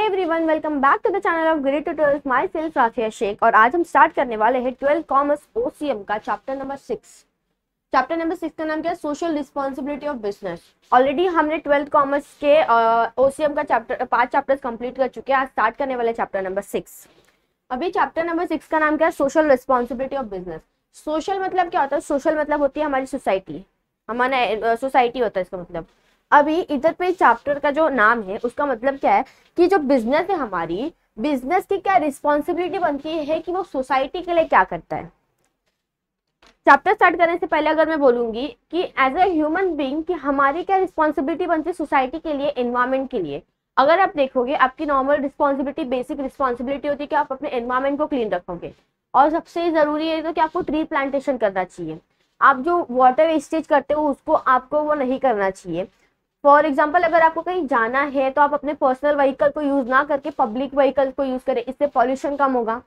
Everyone, welcome back to the channel of great tutorials. Myself Rafia Shaikh और आज हम start करने वाले हैं 12th कॉमर्स ओसीएम का चैप्टर नंबर 6। चैप्टर नंबर 6 का नाम क्या है? Social responsibility of business. Already हमने 12th कॉमर्स के ओसीएम का चैप्टर 5 चैप्टर्स कंप्लीट कर चुके हैं। आज स्टार्ट करने वाले चैप्टर नंबर 6। अभी चैप्टर नंबर 6 का नाम क्या है? Social responsibility of business. Social मतलब क्या होता है? सोशल मतलब होती है हमारी सोसाइटी, हमारा सोसाइटी होता है इसका मतलब। अभी इधर पे चैप्टर का जो नाम है उसका मतलब क्या है कि जो बिजनेस है हमारी, बिजनेस की क्या रिस्पॉन्सिबिलिटी बनती है कि वो सोसाइटी के लिए क्या करता है। चैप्टर स्टार्ट करने से पहले अगर मैं बोलूंगी कि एज अ ह्यूमन बीइंग कि हमारी क्या रिस्पॉन्सिबिलिटी बनती है सोसाइटी के लिए, एनवायरमेंट के लिए। अगर आप देखोगे आपकी नॉर्मल रिस्पॉन्सिबिलिटी, बेसिक रिस्पॉन्सिबिलिटी होती है कि आप अपने एनवायरमेंट को क्लीन रखोगे, और सबसे जरूरी है तो कि आपको ट्री प्लांटेशन करना चाहिए। आप जो वाटर वेस्टेज करते हो उसको आपको वो नहीं करना चाहिए। फॉर एग्जाम्पल, अगर आपको कहीं जाना है तो आप अपने पर्सनल व्हीकल को यूज ना करके पब्लिक व्हीकल को यूज करें, इससे पॉल्यूशन कम होगा।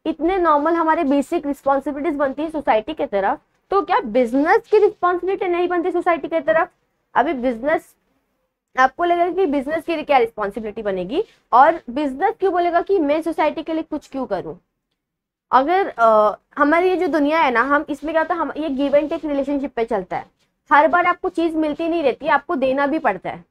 इतने नॉर्मल हमारे बेसिक रिस्पॉन्सिबिलिटीज बनती है सोसाइटी की तरफ, तो क्या बिजनेस की रिस्पॉन्सिबिलिटी नहीं बनती सोसाइटी की तरफ? अभी बिजनेस, आपको लगेगा कि बिजनेस की क्या रिस्पॉन्सिबिलिटी बनेगी, और बिजनेस क्यों बोलेगा कि मैं सोसाइटी के लिए कुछ क्यों करूं। अगर हमारी ये जो दुनिया है ना, हम इसमें क्या होता है, हम ये गिव एंड टेक रिलेशनशिप पे चलता है। हर बार आपको चीज मिलती नहीं रहती, आपको देना भी पड़ता है।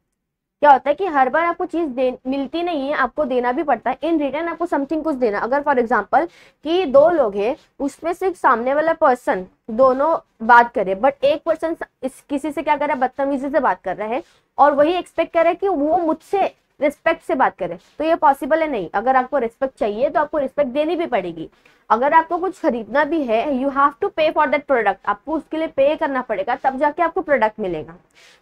क्या होता है कि हर बार आपको चीज मिलती नहीं है, आपको देना भी पड़ता है। इन रिटर्न आपको समथिंग कुछ देना। अगर फॉर एग्जांपल कि दो लोग हैं, उसमें से सामने वाला पर्सन दोनों बात करे, बट एक पर्सन किसी से क्या कर रहा है, बदतमीजी से बात कर रहा है, और वही एक्सपेक्ट कर रहा है कि वो मुझसे रिस्पेक्ट से बात करे, तो ये पॉसिबल है नहीं। अगर आपको रिस्पेक्ट चाहिए तो आपको रिस्पेक्ट देनी भी पड़ेगी। अगर आपको कुछ खरीदना भी है, यू हैव टू पे फॉर दैट प्रोडक्ट, आपको उसके लिए पे करना पड़ेगा, तब जाके आपको प्रोडक्ट मिलेगा।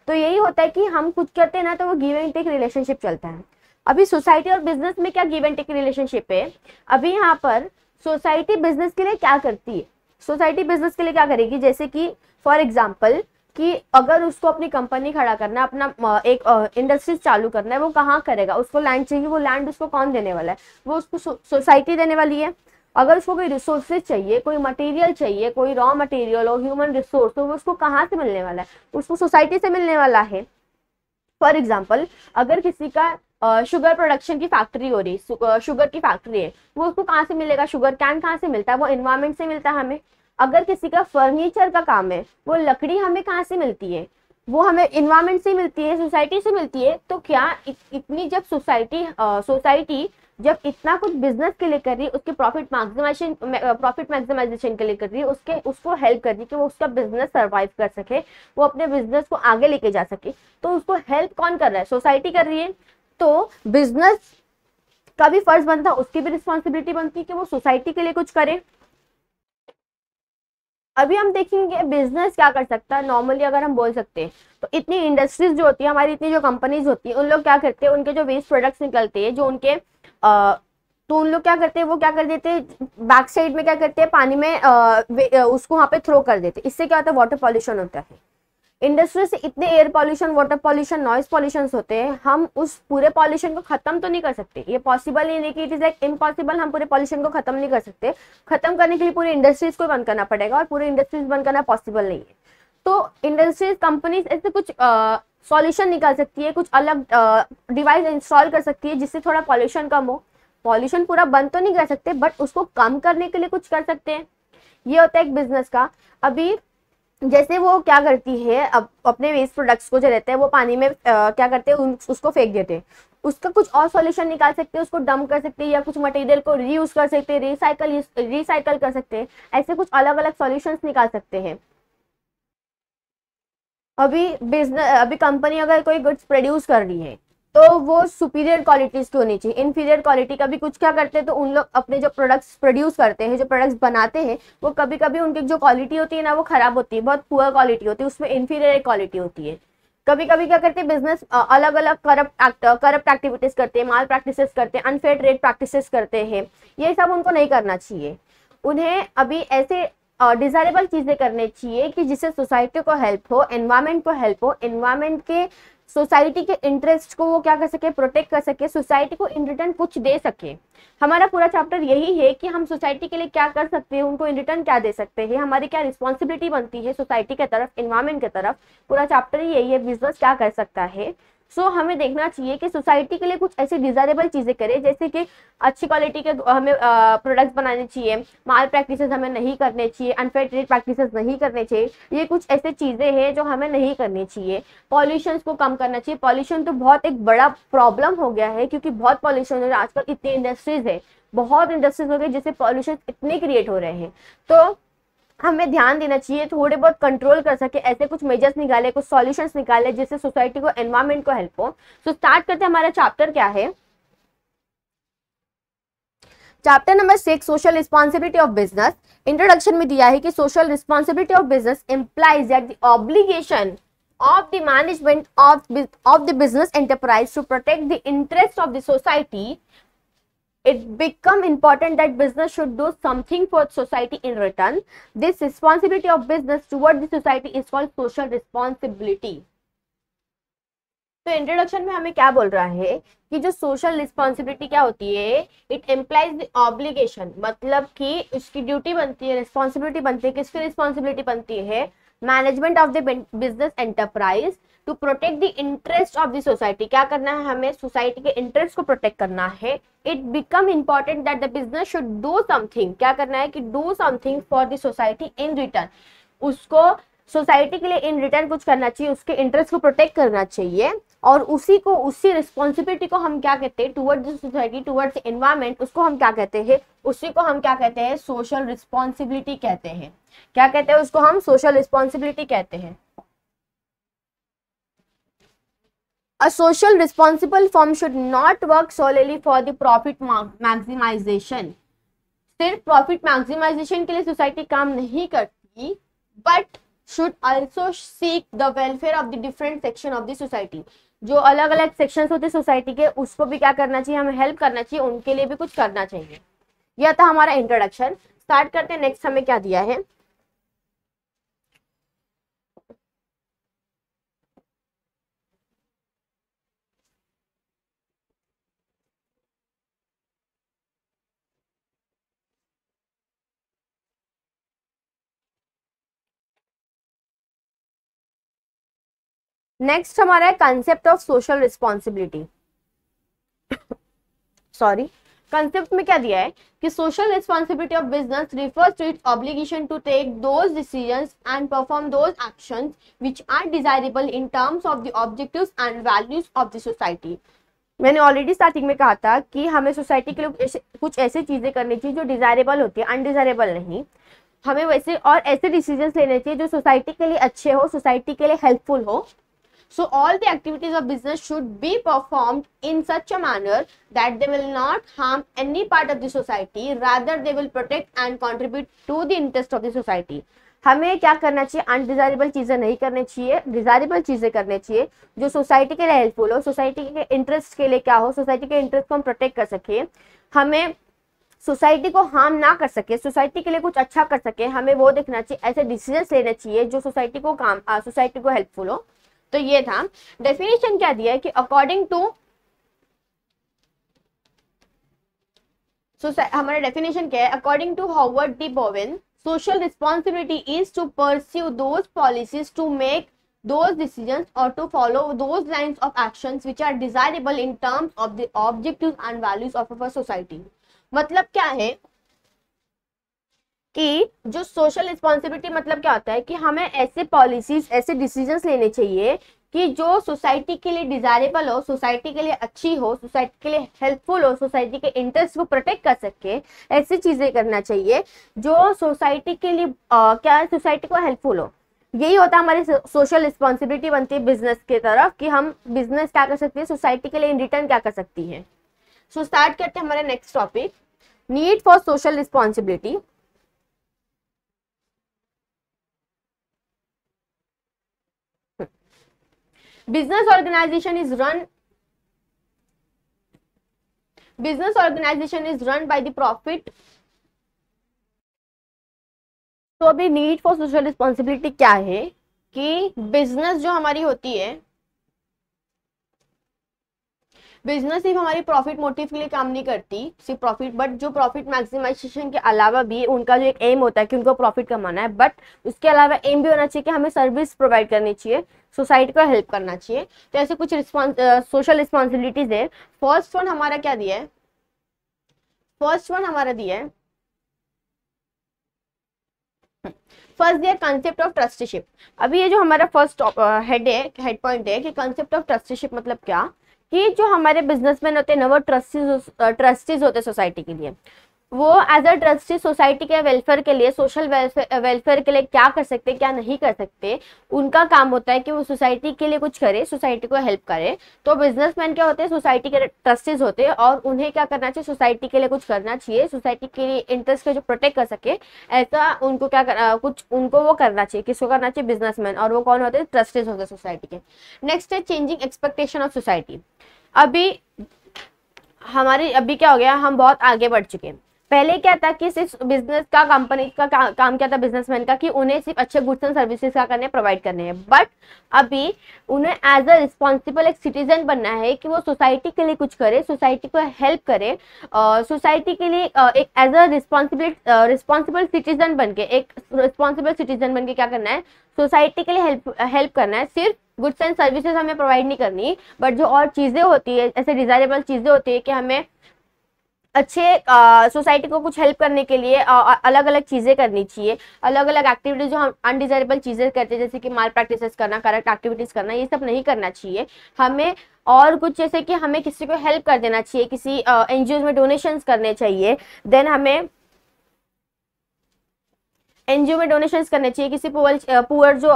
तो यही होता है कि हम कुछ करते हैं ना तो वो गिव एंड टेक रिलेशनशिप चलता है। अभी सोसाइटी और बिजनेस में क्या गिव एंड टेक रिलेशनशिप है? अभी यहाँ पर सोसाइटी बिजनेस के लिए क्या करती है? सोसाइटी बिजनेस के लिए क्या करेगी? जैसे कि फॉर एग्जाम्पल कि अगर उसको अपनी कंपनी खड़ा करना है, अपना एक इंडस्ट्रीज चालू करना है, वो कहाँ करेगा? उसको लैंड चाहिए, वो लैंड उसको कौन देने वाला है? वो उसको सोसाइटी देने वाली है। अगर उसको कोई रिसोर्सेज चाहिए, कोई मटेरियल चाहिए, कोई रॉ मटेरियल और ह्यूमन रिसोर्स, तो वो उसको कहाँ से मिलने वाला है? उसको सोसाइटी से मिलने वाला है। फॉर एग्जाम्पल, अगर किसी का शुगर प्रोडक्शन की फैक्ट्री हो रही, शुगर की फैक्ट्री है, वो उसको कहाँ से मिलेगा? शुगर कैन कहाँ से मिलता है? वो एनवायरमेंट से मिलता है हमें। अगर किसी का फर्नीचर का काम है, वो लकड़ी हमें कहाँ से मिलती है? वो हमें एनवायरमेंट से मिलती है, सोसाइटी से मिलती है। तो क्या इतनी जब सोसाइटी जब इतना कुछ बिजनेस के लिए कर रही है, उसके प्रॉफिट मैक्सिमाइजेशन के लिए कर रही है, उसको हेल्प कर रही है कि वो उसका बिजनेस सर्वाइव कर सके, वो अपने बिजनेस को आगे लेके जा सके, तो उसको हेल्प कौन कर रहा है? सोसाइटी कर रही है। तो बिजनेस का भी फर्ज बनता है, उसकी भी रिस्पॉन्सिबिलिटी बनती है कि वो सोसाइटी के लिए कुछ करे। अभी हम देखेंगे बिजनेस क्या कर सकता है। नॉर्मली अगर हम बोल सकते हैं तो इतनी इंडस्ट्रीज जो होती है हमारी, इतनी जो कंपनीज होती है, उन लोग क्या करते हैं, उनके जो वेस्ट प्रोडक्ट्स निकलते हैं, जो उनके तो उन लोग क्या करते हैं, वो क्या कर देते हैं, बैक साइड में क्या करते हैं, पानी में उसको वहां पे थ्रो कर देते हैं। इससे क्या होता है? वाटर पॉल्यूशन होता है। इंडस्ट्री से इतने air pollution, water pollution, noise pollution होते हैं। हम उस पूरे पॉल्यूशन को खत्म तो नहीं कर सकते, ये पॉसिबल ही नहीं, कि इट इज लाइक इम्पॉसिबल। हम पूरे पॉल्यूशन को खत्म नहीं कर सकते। खत्म करने के लिए पूरी इंडस्ट्रीज को बंद करना पड़ेगा, और पूरी इंडस्ट्रीज बंद करना पॉसिबल नहीं है। तो इंडस्ट्रीज, कंपनीज ऐसे कुछ सॉल्यूशन निकाल सकती है, कुछ अलग डिवाइस इंस्टॉल कर सकती है जिससे थोड़ा पॉल्यूशन कम हो। पॉल्यूशन पूरा बंद तो नहीं कर सकते, बट उसको कम करने के लिए कुछ कर सकते हैं। ये होता है एक बिजनेस का। अभी जैसे वो क्या करती है, अब अपने वेस्ट प्रोडक्ट्स को जो रहते हैं वो पानी में क्या करते हैं, उसको फेंक देते हैं। उसका कुछ और सॉल्यूशन निकाल सकते हैं, उसको डंप कर सकते हैं, या कुछ मटेरियल को रीयूज कर सकते हैं, रिसाइकल कर सकते हैं। ऐसे कुछ अलग अलग सॉल्यूशंस निकाल सकते हैं। अभी कंपनी अगर कोई गुड्स प्रोड्यूस कर रही है तो वो सुपीरियर क्वालिटीज की होनी चाहिए। इनफीरियर क्वालिटी का भी कुछ क्या करते हैं, तो उन लोग अपने जो प्रोडक्ट्स प्रोड्यूस करते हैं, जो प्रोडक्ट्स बनाते हैं, वो कभी कभी उनकी जो क्वालिटी होती है ना, वो खराब होती है, बहुत पुअर क्वालिटी होती है, उसमें इनफीरियर क्वालिटी होती है। कभी कभी क्या करते हैं बिजनेस, अलग अलग करप्ट एक्टिविटीज करते हैं, माल प्रैक्टिसेस करते हैं, अनफेयर ट्रेड प्रैक्टिसेस करते हैं। ये सब उनको नहीं करना चाहिए। उन्हें अभी ऐसे डिजायरेबल चीजें करनी चाहिए कि जिससे सोसाइटी को हेल्प हो, एनवायरमेंट को हेल्प हो, एनवायरमेंट के, सोसाइटी के इंटरेस्ट को वो क्या कर सके, प्रोटेक्ट कर सके, सोसाइटी को इन रिटर्न कुछ दे सके। हमारा पूरा चैप्टर यही है कि हम सोसाइटी के लिए क्या कर सकते हैं, उनको इन रिटर्न क्या दे सकते हैं, हमारी क्या रिस्पॉन्सिबिलिटी बनती है सोसाइटी की तरफ, एनवायरमेंट की तरफ। पूरा चैप्टर ही यही है, बिजनेस क्या कर सकता है, सो हमें देखना चाहिए कि सोसाइटी के लिए कुछ ऐसी डिजायरेबल चीजें करें, जैसे कि अच्छी क्वालिटी के हमें प्रोडक्ट्स बनाने चाहिए, माल प्रैक्टिसेस हमें नहीं करने चाहिए, अनफेयर ट्रेड प्रैक्टिसेस नहीं करने चाहिए। ये कुछ ऐसे चीजें हैं जो हमें नहीं करनी चाहिए। पॉल्यूशन को कम करना चाहिए। पॉल्यूशन तो बहुत एक बड़ा प्रॉब्लम हो गया है, क्योंकि बहुत पॉल्यूशन है आजकल, इतनी इंडस्ट्रीज है, बहुत इंडस्ट्रीज हो गई जिससे पॉल्यूशन इतने क्रिएट हो रहे हैं। तो हमें ध्यान देना चाहिए, थोड़े बहुत कंट्रोल कर सके, ऐसे कुछ मेजर्स निकाले, कुछ सॉल्यूशंस निकाले जिससे सोसाइटी को, एनवायरमेंट को हेल्प हो। सो स्टार्ट करते हैं, हमारा चैप्टर क्या है। Chapter number 6, social responsibility of business. Introduction में दिया है कि social responsibility of business implies that the obligation of the management of the business enterprise to protect the interest of the society. It become important that business should do something for society in return. This responsibility of business toward the society is called social responsibility. तो introduction में हमें क्या बोल रहा है कि जो social responsibility क्या होती है, इट एम्प्लाइज द ऑब्लिगेशन, मतलब कि उसकी ड्यूटी बनती है, रिस्पॉन्सिबिलिटी बनती है। किसकी रिस्पॉन्सिबिलिटी बनती है? Management of the business enterprise to protect the interest of the society. क्या करना है? हमें सोसाइटी के इंटरेस्ट को प्रोटेक्ट करना है। It become important that the business should do something. क्या करना है? कि do something for the society in return. उसको सोसाइटी के लिए इन रिटर्न कुछ करना चाहिए, उसके इंटरेस्ट को प्रोटेक्ट करना चाहिए। और उसी को, उसी रिस्पॉन्सिबिलिटी को हम क्या कहते हैं? Towards the society, towards the environment, उसको हम क्या कहते हैं? उसी को हम क्या कहते हैं? सोशल रिस्पॉन्सिबिलिटी कहते हैं। क्या कहते हैं उसको? हम सोशल रिस्पॉन्सिबिलिटी कहते हैं। A social responsible firm should not work solely for the profit maximization. सिर्फ प्रॉफिट मैक्सिमाइजेशन के लिए सोसाइटी काम नहीं करती, but should also seek the welfare of the different section of the society. जो अलग अलग सेक्शंस होते हैं सोसाइटी के, उसको भी क्या करना चाहिए? हमें हेल्प करना चाहिए, उनके लिए भी कुछ करना चाहिए। यह था हमारा इंट्रोडक्शन। स्टार्ट करते हैं, नेक्स्ट हमें क्या दिया है। नेक्स्ट हमारा है concept of social responsibility. Sorry, concept में क्या दिया है कि social responsibility of business refers to its obligation to take those decisions and perform those actions which are desirable in terms of the objectives and values of the society. मैंने already starting में कहा था कि हमें society के लिए कुछ ऐसी चीजें करनी चाहिए जो डिजायरेबल होती है, अनडिजायरेबल नहीं। हमें वैसे और ऐसे डिसीजंस लेने चाहिए जो सोसाइटी के लिए अच्छे हो, सोसाइटी के लिए हेल्पफुल हो। So all the activities of business should be performed in such a manner that they will not harm any part of the society, rather they will protect and contribute to the interest of the society. हमें क्या करना चाहिए? Undesirable चीजें नहीं करनी चाहिए, desirable चीजें करनी चाहिए जो सोसाइटी के लिए हेल्पफुल हो, सोसाइटी के इंटरेस्ट के लिए क्या हो, सोसाइटी के इंटरेस्ट को हम प्रोटेक्ट कर सके, हमें सोसाइटी को हार्म ना कर सके, सोसाइटी के लिए कुछ अच्छा कर सके, हमें वो देखना चाहिए। ऐसे डिसीजंस लेने चाहिए जो सोसाइटी को सोसाइटी को हेल्पफुल हो। तो ये था। डेफिनेशन क्या दिया है कि अकॉर्डिंग टू, हमारा डेफिनेशन क्या है? According to Harvard D Bowen, social responsibility is to pursue those policies, to make those decisions or to follow those lines of actions which are desirable in terms of the objectives and values of our society। मतलब क्या है कि जो social responsibility मतलब क्या होता है कि हमें ऐसे पॉलिसीज, ऐसे डिसीजंस लेने चाहिए कि जो सोसाइटी के लिए डिजायरेबल हो, सोसाइटी के लिए अच्छी हो, सोसाइटी के लिए हेल्पफुल हो, सोसाइटी के इंटरेस्ट को प्रोटेक्ट कर सके। ऐसी चीजें करना चाहिए जो सोसाइटी के लिए क्या है, सोसाइटी को हेल्पफुल हो। यही होता है हमारी सोशल रिस्पॉन्सिबिलिटी बनती है बिजनेस के तरफ, कि हम बिजनेस क्या कर सकती है, सोसाइटी के लिए इन रिटर्न क्या कर सकती है। सो स्टार्ट करते हैं हमारे next topic, need for social responsibility. business organization is run by the profit। तो अभी नीड फॉर सोशल रिस्पॉन्सिबिलिटी क्या है कि बिजनेस जो हमारी होती है, बिजनेस सिर्फ हमारी प्रॉफिट मोटिव के लिए काम नहीं करती, सिर्फ प्रॉफिट, बट जो प्रॉफिट मैक्सिमाइजेशन के अलावा भी उनका जो एक एम होता है कि उनको प्रॉफिट कमाना है, बट उसके अलावा एम भी होना चाहिए कि हमें सर्विस प्रोवाइड करनी चाहिए। सोसाइटी को हेल्प करना चाहिए। तो ऐसे कुछ सोशल रिस्पॉन्सिबिलिटीज है। फर्स्ट वन हमारा क्या दिया है, फर्स्ट वन हमारा दिया है, फर्स्ट दिया कंसेप्ट ऑफ ट्रस्टीशिप। अभी ये जो हमारा फर्स्ट हेड पॉइंट है कि कंसेप्ट ऑफ ट्रस्टीशिप मतलब क्या, कि जो हमारे बिजनेसमैन होते हैं ना वो ट्रस्टीज होते हैं सोसाइटी के लिए। वो एज अ ट्रस्टी सोसाइटी के वेलफेयर के लिए, सोशल वेलफेयर के लिए क्या कर सकते क्या नहीं कर सकते, उनका काम होता है कि वो सोसाइटी के लिए कुछ करे, सोसाइटी को हेल्प करे। तो बिजनेसमैन क्या होते हैं, सोसाइटी के ट्रस्टीज होते हैं और उन्हें क्या करना चाहिए, सोसाइटी के लिए कुछ करना चाहिए, सोसाइटी के लिए इंटरेस्ट को जो प्रोटेक्ट कर सके, ऐसा उनको कुछ उनको वो करना चाहिए। किसको करना चाहिए, बिजनेसमैन। और वो कौन होते हैं, ट्रस्टीज होते हैं सोसाइटी के। नेक्स्ट है चेंजिंग एक्सपेक्टेशन ऑफ सोसाइटी। अभी हमारे अभी क्या हो गया, हम बहुत आगे बढ़ चुके हैं। पहले क्या था कि सिर्फ बिजनेस का, कंपनी का काम क्या था बिजनेसमैन का, कि उन्हें सिर्फ अच्छे गुड्स एंड सर्विसेज का करने, प्रोवाइड करने हैं। बट अभी उन्हें एज अ रिस्पॉन्सिबल एक सिटीजन बनना है कि वो सोसाइटी के लिए कुछ करे, सोसाइटी को हेल्प करे, सोसाइटी के लिए एक एज अ रिस्पॉन्सिबल सिटीजन बन के, एक रिस्पॉन्सिबल सिटीजन बन के क्या करना है, सोसाइटी के लिए हेल्प करना है। सिर्फ गुड्स एंड सर्विसेज हमें प्रोवाइड नहीं करनी, बट जो और चीज़ें होती है, ऐसे डिजायरेबल चीज़ें होती है कि हमें अच्छे सोसाइटी को कुछ हेल्प करने के लिए अलग अलग चीज़ें करनी चाहिए, अलग अलग एक्टिविटीज जो हम अनडिजायरेबल चीज़ें करते हैं, जैसे कि माल प्रैक्टिसेस करना, करेक्ट एक्टिविटीज़ करना, ये सब नहीं करना चाहिए हमें। और कुछ जैसे कि हमें किसी को हेल्प कर देना चाहिए, किसी एनजीओ में डोनेशंस करने चाहिए, देन हमें एनजीओ में डोनेशंस करने चाहिए, किसी पुअर जो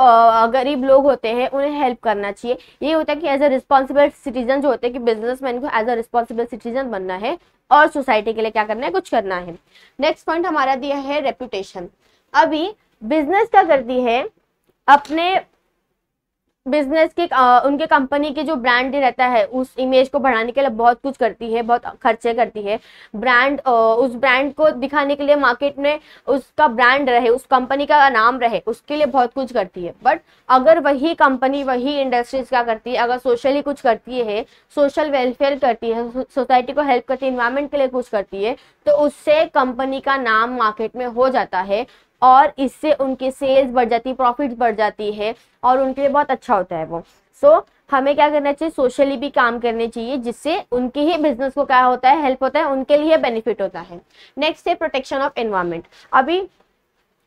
गरीब लोग होते हैं उन्हें हेल्प करना चाहिए। ये होता है कि एज अ रिस्पॉन्सिबल सिटीजन जो होते हैं कि बिजनेसमैन को एज अ रिस्पॉन्सिबल सिटीजन बनना है और सोसाइटी के लिए क्या करना है, कुछ करना है। नेक्स्ट पॉइंट हमारा दिया है रेपुटेशन। अभी बिजनेस क्या करती है, अपने बिजनेस के उनके कंपनी के जो ब्रांड रहता है उस इमेज को बढ़ाने के लिए बहुत कुछ करती है, बहुत खर्चे करती है। ब्रांड उस ब्रांड को दिखाने के लिए मार्केट में उसका ब्रांड रहे, उस कंपनी का नाम रहे, उसके लिए बहुत कुछ करती है। बट अगर वही कंपनी, वही इंडस्ट्रीज क्या करती है, अगर सोशली कुछ करती है, सोशल वेलफेयर करती है, सोसाइटी को हेल्प करती है, इन्वायरमेंट के लिए कुछ करती है, तो उससे कंपनी का नाम मार्केट में हो जाता है और इससे उनकी सेल्स बढ़ जाती है, प्रॉफिट बढ़ जाती है और उनके लिए बहुत अच्छा होता है वो। सो हमें क्या करना चाहिए, सोशली भी काम करने चाहिए, जिससे उनके ही बिजनेस को क्या होता है, हेल्प होता है, उनके लिए बेनिफिट होता है। नेक्स्ट है प्रोटेक्शन ऑफ एनवायरमेंट। अभी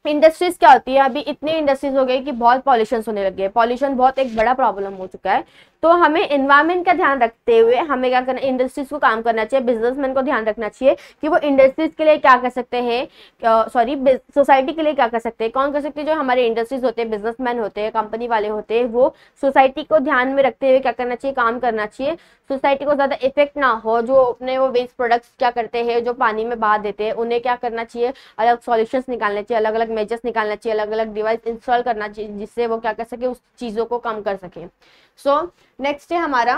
इंडस्ट्रीज क्या होती है, अभी इतनी इंडस्ट्रीज हो गई कि बहुत पॉल्यूशन होने लगे, पॉल्यूशन बहुत एक बड़ा प्रॉब्लम हो चुका है। तो हमें एनवायरमेंट का ध्यान रखते हुए हमें क्या करना, इंडस्ट्रीज को काम करना चाहिए, बिजनेसमैन को ध्यान रखना चाहिए कि वो इंडस्ट्रीज के लिए क्या कर सकते हैं, सोसाइटी के लिए क्या कर सकते हैं। कौन कर सकते हैं, जो हमारे इंडस्ट्रीज होते हैं, बिजनेसमैन होते हैं, कंपनी वाले होते हैं, वो सोसाइटी को ध्यान में रखते हुए क्या करना चाहिए, काम करना चाहिए। सोसाइटी को ज्यादा इफेक्ट ना हो, जो अपने वो वेस्ट प्रोडक्ट्स क्या करते हैं, जो पानी में बहा देते हैं, उन्हें क्या करना चाहिए, अलग सॉल्यूशंस निकालने चाहिए, अलग अलग मेजर्स निकालना चाहिए, अलग अलग डिवाइस इंस्टॉल करना चाहिए, जिससे वो क्या कर सके, उस चीजों को कम कर सके। सो नेक्स्ट है हमारा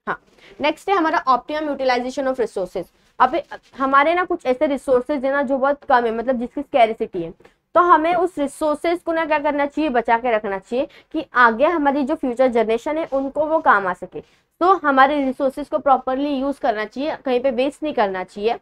हाँ नेक्स्ट है हमारा ऑप्टिमम यूटिलाइजेशन ऑफ रिसोर्सेज। अब हमारे ना कुछ ऐसे रिसोर्सेज है ना जो बहुत कम है, मतलब जिसकी स्कैरिसिटी है, तो हमें उस रिसोर्सेज को ना क्या करना चाहिए, बचा के रखना चाहिए कि आगे हमारी जो फ्यूचर जनरेशन है उनको वो काम आ सके। तो हमारे रिसोर्सेज को प्रॉपरली यूज करना चाहिए, कहीं पे वेस्ट नहीं करना चाहिए।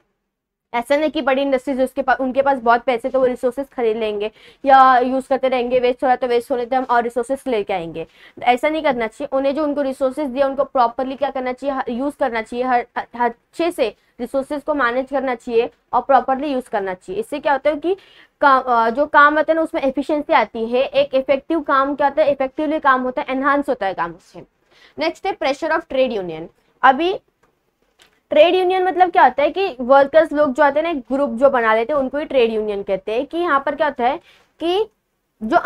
ऐसा नहीं कि बड़ी इंडस्ट्रीज उनके पास बहुत पैसे तो वो रिसोर्सेज खरीद लेंगे या यूज करते रहेंगे, वेस्ट हो रहा है तो वेस्ट होने दें, हम और रिसोर्सेज लेके आएंगे। ऐसा नहीं करना चाहिए। उन्हें जो उनको रिसोर्सेज दिया उनको प्रॉपरली क्या करना चाहिए, यूज करना चाहिए, हर अच्छे से रिसोर्सेज को मैनेज करना चाहिए और प्रॉपरली यूज करना चाहिए। इससे क्या होता है कि जो काम होता है ना उसमें एफिशिएंसी आती है, एक इफेक्टिव काम क्या होता है, इफेक्टिवली काम होता है, एनहांस होता है काम उससे। नेक्स्ट है प्रेशर ऑफ ट्रेड यूनियन। अभी ट्रेड यूनियन मतलब क्या होता है कि वर्कर्स लोग जो आते हैं ना, ग्रुप जो बना लेते हैं, उनको ही ट्रेड यूनियन कहते हैं। कि यहाँ पर क्या होता है कि जो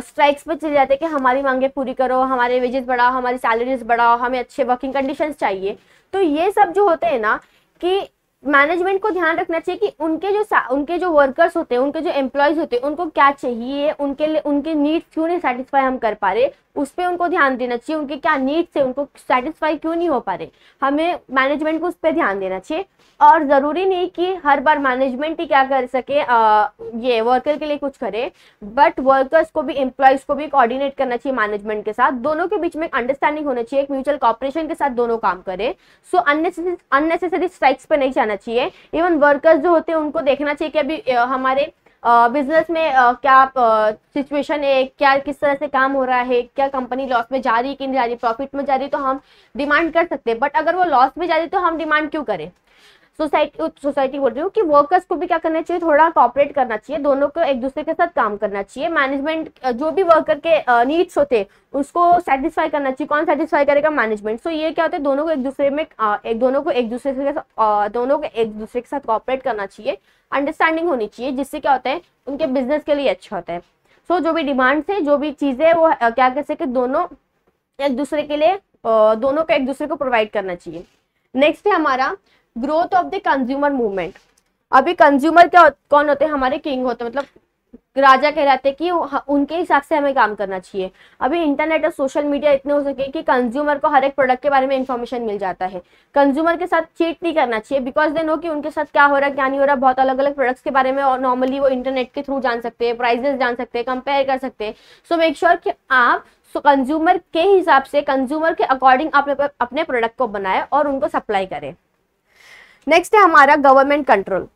स्ट्राइक्स पे चले जाते हैं कि हमारी मांगे पूरी करो, हमारे वेजेस बढ़ाओ, हमारी सैलरीज बढ़ाओ, हमें अच्छे वर्किंग कंडीशंस चाहिए। तो ये सब जो होते हैं ना, कि मैनेजमेंट को ध्यान रखना चाहिए कि उनके जो वर्कर्स होते हैं, उनके जो एम्प्लॉयज होते हैं, उनको क्या चाहिए, उनके लिए उनके नीड्स क्यों नहीं सेटिस्फाई हम कर पा रहे, उस पर उनको ध्यान देना चाहिए। उनके क्या नीड्स है, उनको सेटिस्फाई क्यों नहीं हो पा रहे, हमें मैनेजमेंट को उस पर ध्यान देना चाहिए। और ज़रूरी नहीं कि हर बार मैनेजमेंट ही क्या कर सके, ये वर्कर के लिए कुछ करे, बट वर्कर्स को भी, एम्प्लॉयज को भी कोऑर्डिनेट करना चाहिए मैनेजमेंट के साथ। दोनं के बीच में एक अंडरस्टैंडिंग होना चाहिए, एक म्यूचुअल कॉपरेशन के साथ दोनों काम करे। सो अननेसेसरी स्ट्राइक्स पे नहीं जाना चाहिए। इवन वर्कर्स जो होते हैं उनको देखना चाहिए कि अभी हमारे बिजनेस में क्या सिचुएशन है, क्या किस तरह से काम हो रहा है, क्या कंपनी लॉस में जा रही है कि नहीं जा रही, प्रॉफिट में जा रही है, तो हम डिमांड कर सकते हैं। बट अगर वो लॉस में जा रही है तो हम डिमांड क्यों करें? सोसाइटी बोल रही हूँ कि वर्कर्स को भी क्या करना चाहिए, थोड़ा कॉपरेट करना चाहिए, दोनों को एक दूसरे के साथ काम करना चाहिए। मैनेजमेंट जो भी वर्कर के नीड्स होते हैं उसको सेटिस्फाई करना चाहिए। कौन सेटिस्फाई करेगा? मैनेजमेंट। सो ये क्या होता है, दोनों को एक दूसरे में दोनों को एक दूसरे के साथ कॉपरेट करना चाहिए, अंडरस्टैंडिंग होनी चाहिए, जिससे क्या होता है उनके बिजनेस के लिए अच्छा होता है। सो जो भी डिमांड है, जो भी चीजें, वो क्या कर सके, दोनों एक दूसरे के लिए दोनों को एक दूसरे को प्रोवाइड करना चाहिए। नेक्स्ट है हमारा growth of the consumer movement. अभी कंज्यूमर क्या कौन होते हैं? हमारे किंग होते हैं, मतलब राजा कहलाते हैं कि उनके हिसाब से हमें काम करना चाहिए। अभी इंटरनेट और सोशल मीडिया इतने हो सके कि कंज्यूमर को हर एक प्रोडक्ट के बारे में इंफॉर्मेशन मिल जाता है। कंज्यूमर के साथ चीट नहीं करना चाहिए, बिकॉज दे नो कि उनके साथ क्या हो रहा है क्या नहीं हो रहा। बहुत अलग अलग प्रोडक्ट्स के बारे में नॉर्मली वो इंटरनेट के थ्रू जान सकते हैं, प्राइजेस जान सकते हैं, कंपेयर कर सकते हैं। सो मेक श्योर कि आप कंज्यूमर के हिसाब से, कंज्यूमर के अकॉर्डिंग अपने प्रोडक्ट को बनाए और उनको सप्लाई करें। नेक्स्ट है हमारा गवर्नमेंट कंट्रोल।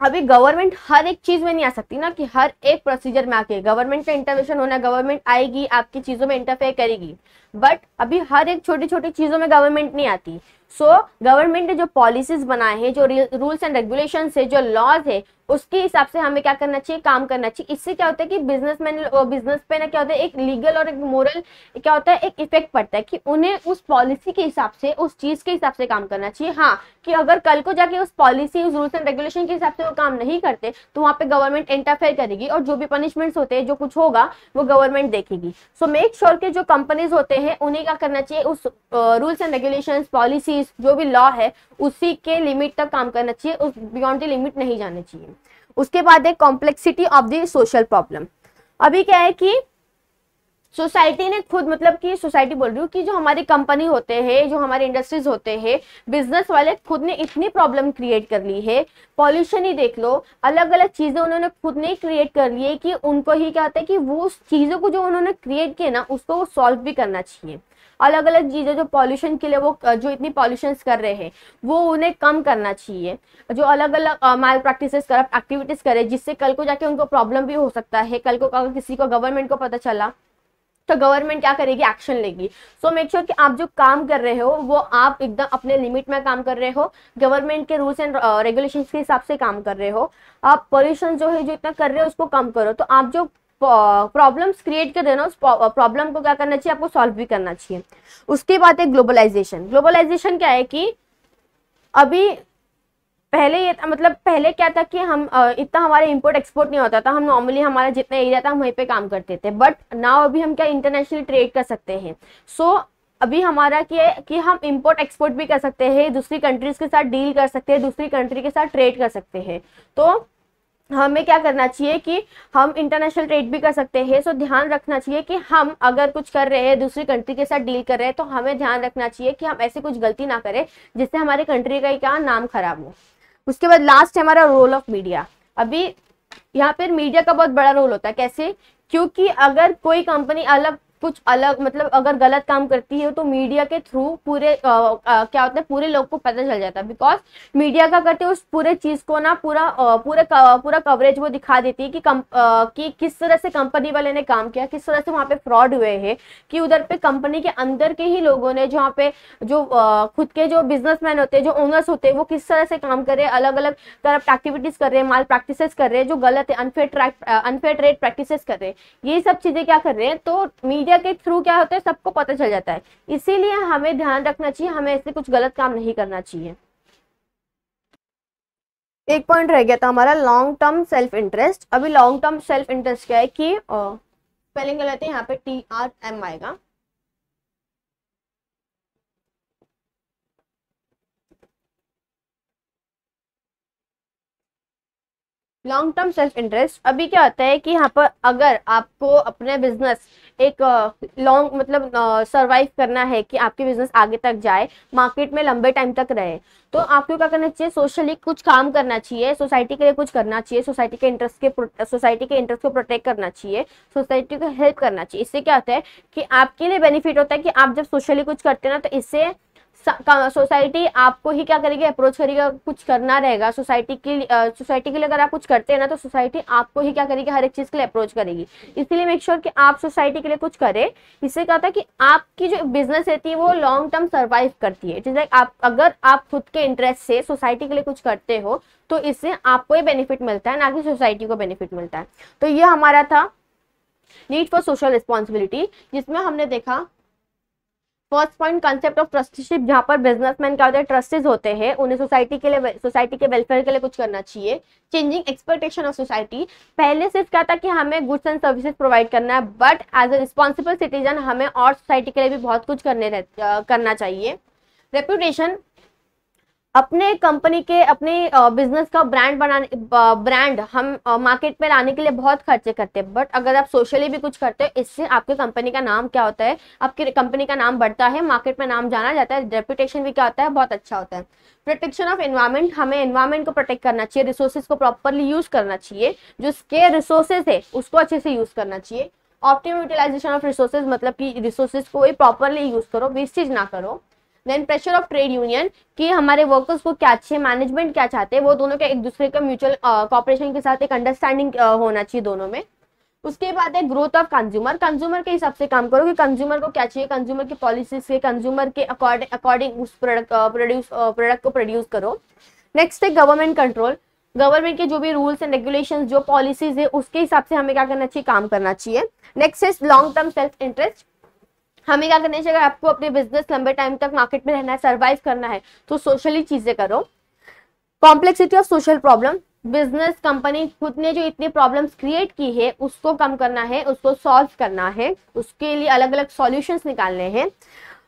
अभी गवर्नमेंट हर एक चीज में नहीं आ सकती ना, कि हर एक प्रोसीजर में आके गवर्नमेंट का इंटरवेंशन होना, गवर्नमेंट आएगी आपकी चीजों में इंटरफेयर करेगी। बट अभी हर एक छोटी छोटी चीजों में गवर्नमेंट नहीं आती। सो गवर्नमेंट ने जो पॉलिसीज बनाए हैं, जो रूल्स एंड रेगुलेशन है, जो लॉज है, उसके हिसाब से हमें क्या करना चाहिए, काम करना चाहिए। इससे क्या होता है कि बिजनेस पे ना क्या होता है, एक लीगल और एक मोरल क्या होता है, एक इफेक्ट पड़ता है कि उन्हें उस पॉलिसी के हिसाब से, उस चीज के हिसाब से काम करना चाहिए। हाँ, कि अगर कल को जाके उस पॉलिसी, उस रूल्स एंड रेगुलेशन के हिसाब से वो काम नहीं करते तो वहां पे गवर्नमेंट इंटरफेयर करेगी, और जो भी पनिशमेंट्स होते हैं, जो कुछ होगा, वो गवर्नमेंट देखेगी। सो मेक श्योर के जो कंपनीज होते हैं उन्हें क्या करना चाहिए, उस रूल्स एंड रेगुलेशंस, पॉलिसीज, जो भी लॉ है, उसी के लिमिट तक काम करना चाहिए, उस बियॉन्ड द लिमिट नहीं जाने चाहिए। उसके बाद है complexity of the social problem. अभी क्या है कि सोसाइटी ने खुद, मतलब कि सोसाइटी बोल रही हूँ कि जो हमारी कंपनी होते हैं, जो हमारे इंडस्ट्रीज होते हैं, बिजनेस वाले खुद ने इतनी प्रॉब्लम क्रिएट कर ली है। पॉल्यूशन ही देख लो, अलग अलग चीजें उन्होंने खुद ने क्रिएट कर ली है कि उनको ही क्या होता है कि वो उस चीजों को जो उन्होंने क्रिएट किया ना, उसको वो सॉल्व भी करना चाहिए। अलग अलग चीजें जो पॉल्यूशन के लिए, वो जो इतनी पॉल्यूशन कर रहे हैं, वो उन्हें कम करना चाहिए। जो अलग अलग माल प्रैक्टिसेस, करप्ट एक्टिविटीज करे, जिससे कल को जाके उनको प्रॉब्लम भी हो सकता है। कल को अगर किसी को, गवर्नमेंट को पता चला तो गवर्नमेंट क्या करेगी, एक्शन लेगी। सो मेक श्योर कि आप जो काम कर रहे हो वो आप एकदम अपने लिमिट में काम कर रहे हो, गवर्नमेंट के रूल्स एंड रेगुलेशंस के हिसाब से काम कर रहे हो। आप पॉल्यूशन जो है, जो इतना कर रहे हो, उसको कम करो। तो आप जो प्रॉब्लम्स क्रिएट कर रहे हो ना, उस प्रॉब्लम को क्या करना चाहिए, आपको सॉल्व भी करना चाहिए। उसके बाद है ग्लोबलाइजेशन। ग्लोबलाइजेशन क्या है कि अभी पहले ये था, मतलब पहले क्या था कि हम इतना हमारे इंपोर्ट एक्सपोर्ट नहीं होता था, हम नॉर्मली हमारा जितना एरिया था हम वहीं पे काम करते थे। बट नाउ अभी हम क्या इंटरनेशनल ट्रेड कर सकते हैं। सो अभी हमारा क्या है कि हम इंपोर्ट एक्सपोर्ट भी कर सकते हैं, दूसरी कंट्रीज के साथ डील कर सकते हैं, दूसरी कंट्री के साथ ट्रेड कर सकते हैं। तो हमें क्या करना चाहिए कि हम इंटरनेशनल ट्रेड भी कर सकते हैं। सो ध्यान रखना चाहिए कि हम अगर कुछ कर रहे हैं, दूसरी कंट्री के साथ डील कर रहे हैं, तो हमें ध्यान रखना चाहिए कि हम ऐसी कुछ गलती ना करें जिससे हमारे कंट्री का क्या नाम खराब हो। उसके बाद लास्ट है हमारा रोल ऑफ मीडिया। अभी यहाँ पर मीडिया का बहुत बड़ा रोल होता है। कैसे? क्योंकि अगर कोई कंपनी कुछ अलग, मतलब अगर गलत काम करती है, तो मीडिया के थ्रू पूरे क्या होता है, पूरे लोग को पता चल जाता है। बिकॉज मीडिया क्या करते हैं, उस पूरे चीज को ना पूरा कवरेज वो दिखा देती है कि किस तरह से कंपनी वाले ने काम किया, किस तरह से वहाँ पे फ्रॉड हुए हैं, कि उधर पे कंपनी के अंदर के ही लोगों ने, जहाँ पे जो खुद के जो बिजनेसमैन होते हैं, जो ओनर्स होते हैं, वो किस तरह से काम कर रहे हैं, अलग अलग करप्ट एक्टिविटीज कर रहे हैं, माल प्रैक्टिसेस कर रहे हैं, जो गलत है, अनफेयर ट्रेड प्रैक्टिसेस कर रहे हैं, ये सब चीजें क्या कर रहे हैं, तो मीडिया के थ्रू क्या होता है, सबको पता चल जाता है। इसीलिए हमें ध्यान रखना चाहिए, हमें ऐसे कुछ गलत काम नहीं करना चाहिए। एक पॉइंट रह गया था हमारा, लॉन्ग टर्म सेल्फ इंटरेस्ट। अभी लॉन्ग टर्म सेल्फ इंटरेस्ट क्या है कि स्पेलिंग गलत है, यहाँ पे TRM आएगा। Long term self interest. अभी क्या होता है कि यहाँ पर अगर आपको अपने बिजनेस एक लॉन्ग, मतलब सरवाइव करना है, कि आपके बिजनेस आगे तक जाए, मार्केट में लंबे टाइम तक रहे, तो आपको क्या करना चाहिए, सोशली कुछ काम करना चाहिए, सोसाइटी के लिए कुछ करना चाहिए, सोसाइटी के इंटरेस्ट को प्रोटेक्ट करना चाहिए, सोसाइटी को हेल्प करना चाहिए। इससे क्या होता है कि आपके लिए बेनिफिट होता है कि आप जब सोशली कुछ करते हैं ना, तो इससे सोसाइटी आपको ही क्या करेगी, अप्रोच करेगा, कुछ करना रहेगा सोसाइटी के लिए अगर आप कुछ करते हैं ना तो सोसाइटी आपको ही क्या करेगी, हर एक चीज के लिए अप्रोच करेगी। इसीलिए मेक श्योर कि आप सोसाइटी के लिए कुछ करें। इससे क्या होता है कि आपकी जो बिजनेस रहती है वो लॉन्ग टर्म सर्वाइव करती है। जैसे आप अगर आप खुद के इंटरेस्ट से सोसाइटी के लिए कुछ करते हो तो इससे आपको ही बेनिफिट मिलता है, ना कि सोसाइटी को बेनिफिट मिलता है। तो ये हमारा था नीड फॉर सोशल रिस्पॉन्सिबिलिटी, जिसमें हमने देखा first point concept of trusteeship, जहां पर बिजनेसमैन क्या होते हैं, ट्रस्टीज होते हैं, उन्हें सोसाइटी के वेलफेयर के लिए कुछ करना चाहिए। चेंजिंग एक्सपेक्टेशन ऑफ सोसाइटी, पहले सिर्फ क्या था कि हमें गुड्स एंड सर्विसेज प्रोवाइड करना है, but as a responsible citizen हमें और सोसाइटी के लिए भी बहुत कुछ करना चाहिए। रेपुटेशन, अपने कंपनी के अपने बिजनेस का ब्रांड हम मार्केट में लाने के लिए बहुत खर्चे करते हैं, बट अगर आप सोशली भी कुछ करते हो इससे आपके कंपनी का नाम क्या होता है, आपकी कंपनी का नाम बढ़ता है, मार्केट में नाम जाना जाता है, रेपुटेशन भी क्या होता है, बहुत अच्छा होता है। प्रोटेक्शन ऑफ एनवायरमेंट, हमें एनवायरमेंट को प्रोटेक्ट करना चाहिए, रिसोर्सेज को प्रॉपरली यूज करना चाहिए, जो स्केयर रिसोर्सेज है उसको अच्छे से यूज करना चाहिए। ऑप्टिमम यूटिलाइजेशन ऑफ रिसोर्सेज, मतलब कि रिसोर्सेज को प्रॉपरली यूज करो, वेस्टेज ना करो। Then pressure of trade union, कि हमारे वर्कर्स को क्या चाहिए, मैनेजमेंट क्या चाहते हैं, वो दोनों के एक दूसरे का म्यूचुअल कॉपरेशन के साथ एक अंडरस्टैंडिंग होना चाहिए दोनों में। उसके बाद है ग्रोथ ऑफ कंज्यूमर, कंज्यूमर के हिसाब से काम करो कि कंज्यूमर को क्या चाहिए, कंज्यूमर की पॉलिसीज से, कंज्यूमर के अकॉर्डिंग उस प्रोडक्ट को प्रोड्यूस करो। नेक्स्ट है गवर्नमेंट कंट्रोल, गवर्नमेंट के जो भी रूल्स एंड रेगुलेशंस, जो पॉलिसीज है उसके हिसाब से हमें क्या करना चाहिए, काम करना चाहिए। नेक्स्ट है लॉन्ग टर्म सेल्फ इंटरेस्ट, हमें क्या करना चाहिए, आपको अपने बिजनेस लंबे टाइम तक मार्केट में रहना है, सर्वाइव करना है, तो सोशली चीजें करो। Complexity of social problem, business company खुद ने जो इतनी प्रॉब्लम्स क्रिएट की है उसको कम करना है, उसको सॉल्व करना है, उसके लिए अलग अलग सॉल्यूशंस निकालने हैं।